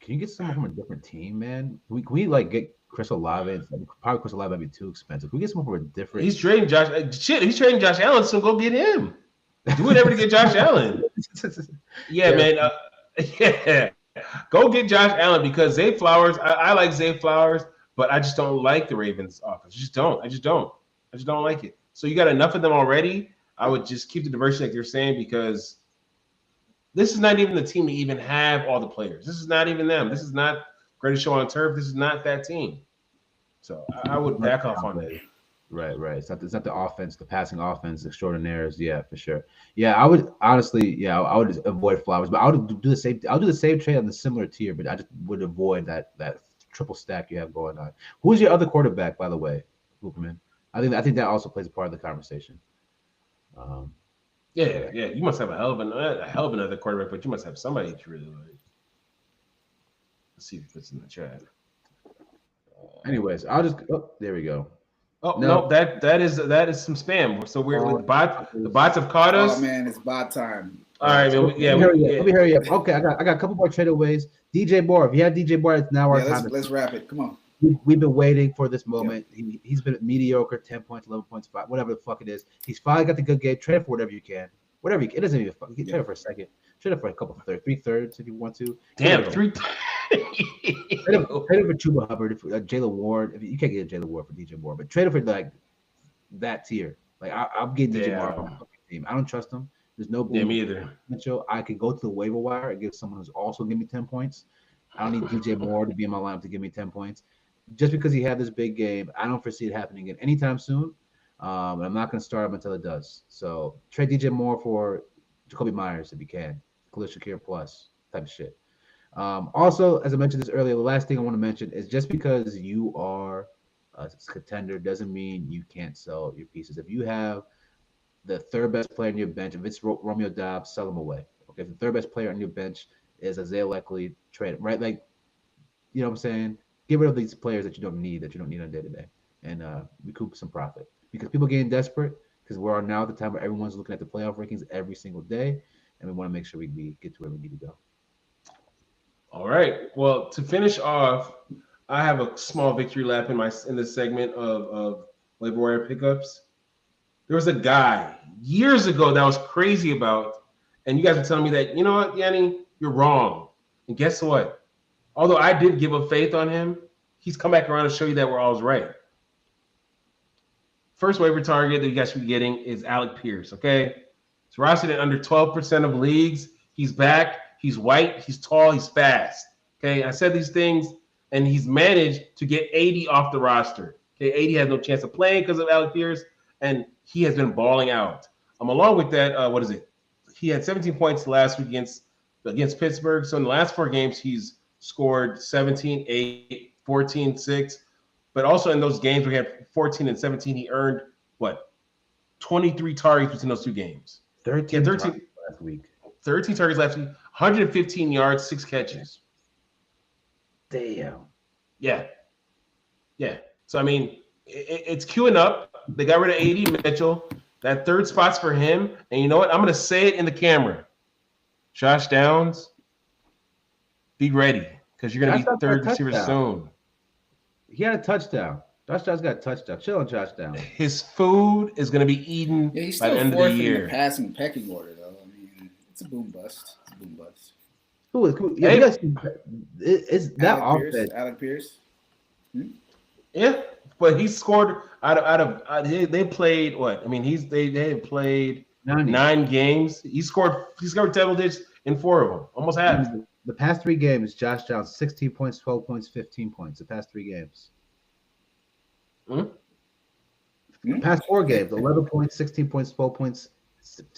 Can you get someone from a different team, man? Can we like get Chris Olave? Probably Chris Olave might be too expensive. Can we get someone from a different? He's trading Josh. He's trading Josh Allen, so go get him. Do whatever to get Josh Allen. Yeah, man. Yeah, go get Josh Allen because Zay Flowers. I like Zay Flowers, but I just don't like the Ravens' offense. I just don't like it. So you got enough of them already. I would just keep the diversity like you're saying because this is not even the team to even have all the players. This is not even them. This is not Greatest Show on Turf. This is not that team. So I would back off on that. Right. It's not the offense, the passing offense extraordinaires. Yeah, for sure. Yeah, I would honestly, I would avoid Flowers, but I would do the same. I'll do the same trade on the similar tier, but I just would avoid that triple stack you have going on. Who's your other quarterback, by the way, Hooperman? I think that also plays a part of the conversation. Yeah. You must have a hell of another quarterback, but you must have somebody that you really like. Let's see if he puts in the chat. Anyways, I'll just. Oh, there we go. Oh no, that is some spam. So we're with the bots have caught us. Oh man, it's bot time. All right, man. Let me hurry up. Okay, I got a couple more tradeaways. DJ Moore, if you have DJ Moore, it's now our time. Let's wrap it. Come on. We've been waiting for this moment. Yep. He's been mediocre, 10 points, 11 points, 5, whatever the fuck it is. He's finally got the good game. Trade it for whatever you can. Whatever you can. It doesn't even fuck. Trade it for a second. Trade it for a couple of 3/3 if you want to. Damn, trade it for Chuba Hubbard, Jalen Ward. If you can't get a Jalen Ward for DJ Moore, but trade it for like that tier. Like I'm getting DJ Moore from the team. I don't trust him. There's no me either. Potential. I could go to the waiver wire and give someone who's also give me 10 points. I don't need DJ Moore to be in my lineup to give me 10 points. Just because he had this big game, I don't foresee it happening again anytime soon. And I'm not going to start him until it does. So trade DJ Moore for Jacoby Myers if you can. Khalil Shakir plus type of shit. Also, as I mentioned this earlier, the last thing I want to mention is just because you are a contender doesn't mean you can't sell your pieces. If you have the third best player on your bench, if it's Romeo Doubs, sell him away. Okay, if the third best player on your bench is Isaiah Likely, trade it, right? Like, you know what I'm saying? Get rid of these players that you don't need on day-to-day and recoup some profit. Because people are getting desperate because we're now at the time where everyone's looking at the playoff rankings every single day, and we want to make sure we get to where we need to go. All right. Well, to finish off, I have a small victory lap in this segment of waiver wire pickups. There was a guy years ago that I was crazy about, and you guys are telling me that, you know what, Yanni, you're wrong. And guess what? Although I did give up faith on him, he's come back around to show you that I was right. First waiver target that you guys should be getting is Alec Pierce, okay? He's rostered in under 12% of leagues. He's back. He's white. He's tall. He's fast, okay? I said these things, and he's managed to get 80 off the roster. Okay, 80 has no chance of playing because of Alec Pierce, and he has been balling out. Along with that, what is it? He had 17 points last week against Pittsburgh. So in the last 4 games, he's scored 17, 8, 14, 6. But also in those games where he had 14 and 17, he earned, 23 targets between those 2 games. 13 last week. 13 targets last week, 115 yards, 6 catches. Damn. Yeah. So, I mean, it's queuing up. They got rid of AD Mitchell. That third spot's for him. And you know what? I'm going to say it in the camera. Josh Downs, be ready because you're going to be third receiver soon. He had a touchdown. Josh Downs got a touchdown. Chill on Josh Downs. His food is going to be eaten by the end of the year. The passing pecking order, though. I mean, it's a boom bust. Cool. Yeah, is that Alec offense? Alec Pierce. Yeah. but he scored they played what? I mean, they had played 9 games. He scored double digits in 4 of them, almost half. The past 3 games, Josh Downs 16 points, 12 points, 15 points. The past 3 games. The past 4 games, 11 points, 16 points, 12 points,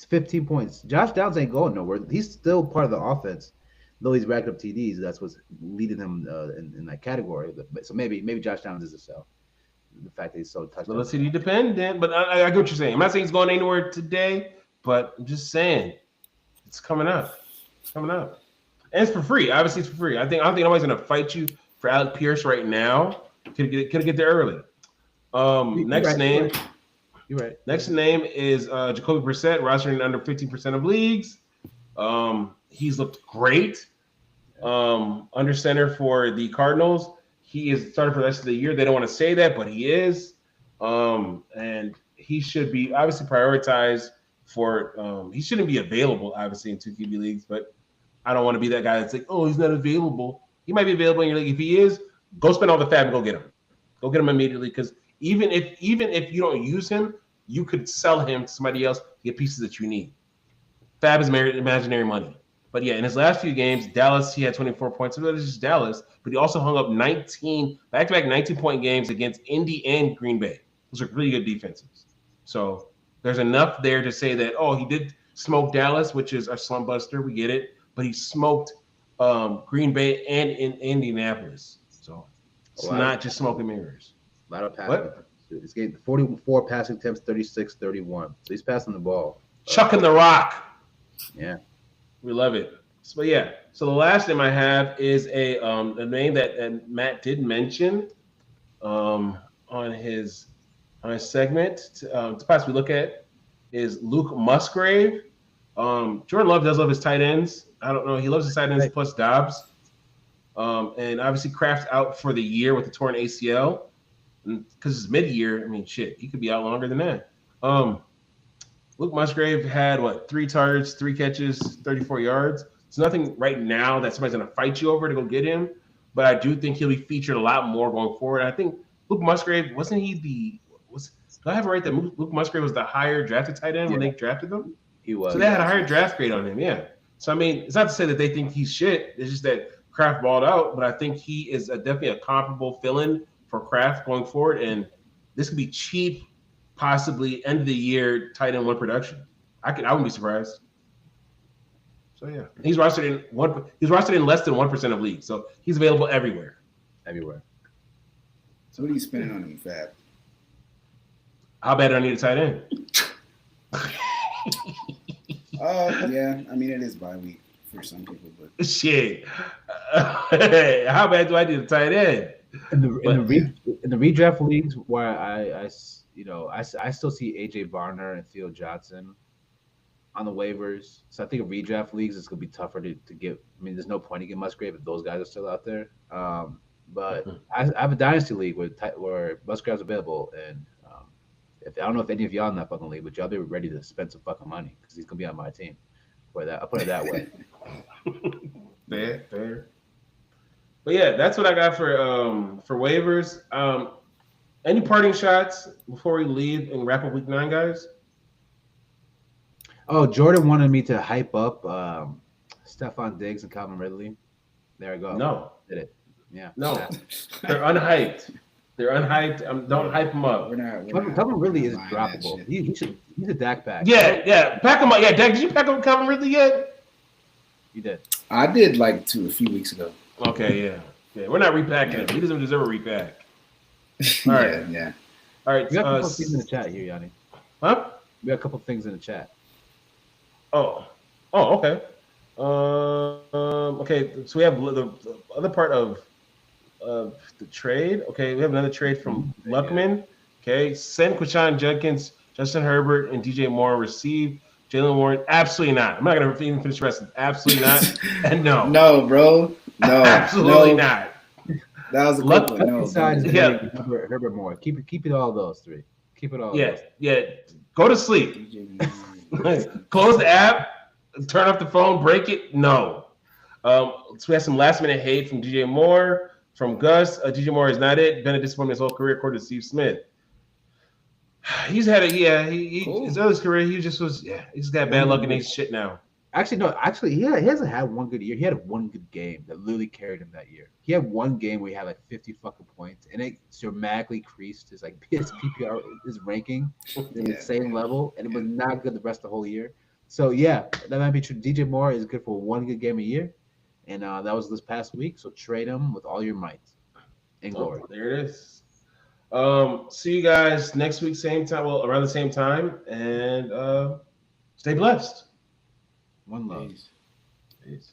15 points. Josh Downs ain't going nowhere. He's still part of the offense, though he's racked up TDs. That's what's leading him in that category. So maybe Josh Downs is a sell. The fact that he's so touched. Let's see, dependent, but I get what you're saying. I'm not saying he's going anywhere today, but I'm just saying it's coming up. It's coming up. And it's for free. Obviously, it's for free. I don't think nobody's gonna fight you for Alec Pierce right now. Could get there early. Next name. You're right. Next name is Jacoby Brissett, rostered in under 15% of leagues. He's looked great. Under center for the Cardinals. He is starting for the rest of the year. They don't want to say that, but he is. And he should be obviously prioritized for he shouldn't be available, obviously, in 2 QB leagues, but I don't want to be that guy that's like, oh, he's not available. He might be available in your league. If he is, go spend all the fab and go get him. Go get him immediately, because even if you don't use him, you could sell him to somebody else, get pieces that you need. Fab is imaginary money. But yeah, in his last few games, Dallas, he had 24 points. So that's just Dallas, but he also hung up 19 back-to-back 19-point games against Indy and Green Bay. Those are really good defenses. So there's enough there to say that, oh, he did smoke Dallas, which is a slump buster. We get it. But he smoked Green Bay and in Indianapolis. So it's not just smoke and mirrors. A lot of passing. He's getting 44 passing attempts, 36-31. So he's passing the ball. Chucking the rock. Yeah. We love it. So yeah. So the last name I have is a name that Matt did mention on his segment to possibly look at is Luke Musgrave. Jordan Love does love his tight ends. I don't know. He loves his tight ends plus Dobbs. And obviously Kraft out for the year with the torn ACL. Because it's mid-year, I mean, shit, he could be out longer than that. Luke Musgrave had, 3 targets, 3 catches, 34 yards. It's nothing right now that somebody's going to fight you over to go get him, but I do think he'll be featured a lot more going forward. I think Luke Musgrave, wasn't he do I have it right that Luke Musgrave was the higher drafted tight end when they drafted him? He was. So they had a higher draft grade on him, yeah. So, I mean, it's not to say that they think he's shit. It's just that Kraft balled out, but I think he is definitely a comparable fill-in for Kraft going forward, and this could be cheap, possibly end of the year tight end 1 production. I wouldn't be surprised. So yeah, he's rostered in less than 1% of leagues, so he's available everywhere. Everywhere. So what are you spending on him, Fab? How bad do I need a tight end? Yeah, I mean it is bye week for some people, but Shit. How bad do I need a tight end? In the redraft leagues where I still see AJ Barner and Theo Johnson on the waivers. So I think in redraft leagues it's gonna be tougher to get. I mean, there's no point to get Musgrave if those guys are still out there. But I have a dynasty league where Musgrave's available, and I don't know if any of y'all in that fucking league, but y'all be ready to spend some fucking money because he's gonna be on my team. I'll put it that way. Fair. But yeah, that's what I got for waivers. Any parting shots before we leave and wrap up week 9, guys? Oh, Jordan wanted me to hype up Stephon Diggs and Calvin Ridley. There I go. No. Did it. Yeah. No. They're unhyped. Don't hype them up. Calvin Ridley is droppable. He's a Dak pack. Yeah. Pack him up. Yeah, Dak, did you pack up Calvin Ridley yet? You did. I did a few weeks ago. Okay, yeah. We're not repacking him. He doesn't deserve a repack. All right. Yeah. All right. We got a couple things in the chat here, Yanni. Huh? We got a couple things in the chat. Oh, okay. Okay. So we have the other part of the trade. Okay, we have another trade from Luckman. Okay, send Quashawn Judkins, Justin Herbert, and DJ Moore. Receive Jalen Warren. Absolutely not. I'm not going to even finish the rest. Absolutely not. And no. No, bro. No. Absolutely not. That was a good one. No, Herbert Moore. Keep it all those 3. Keep it all. Yeah. Go to sleep. Close the app. Turn off the phone. Break it. No. So we have some last minute hate from DJ Moore. From Gus, DJ Moore is not it. Been a disappointment his whole career, according to Steve Smith. He's had it, yeah. He Cool. his other career, he just was, yeah. He's got bad luck in his shit now. Actually, no. Actually, he hasn't had one good year. He had one good game that literally carried him that year. He had one game where he had like 50 fucking points, and it dramatically increased his like his PPR, his ranking, in the same level, and it was not good the rest of the whole year. So yeah, that might be true. DJ Moore is good for one good game a year, and that was this past week. So trade him with all your might and glory. Oh, there it is. See you guys next week, same time, well, around the same time, and stay blessed. One love. Peace. Peace.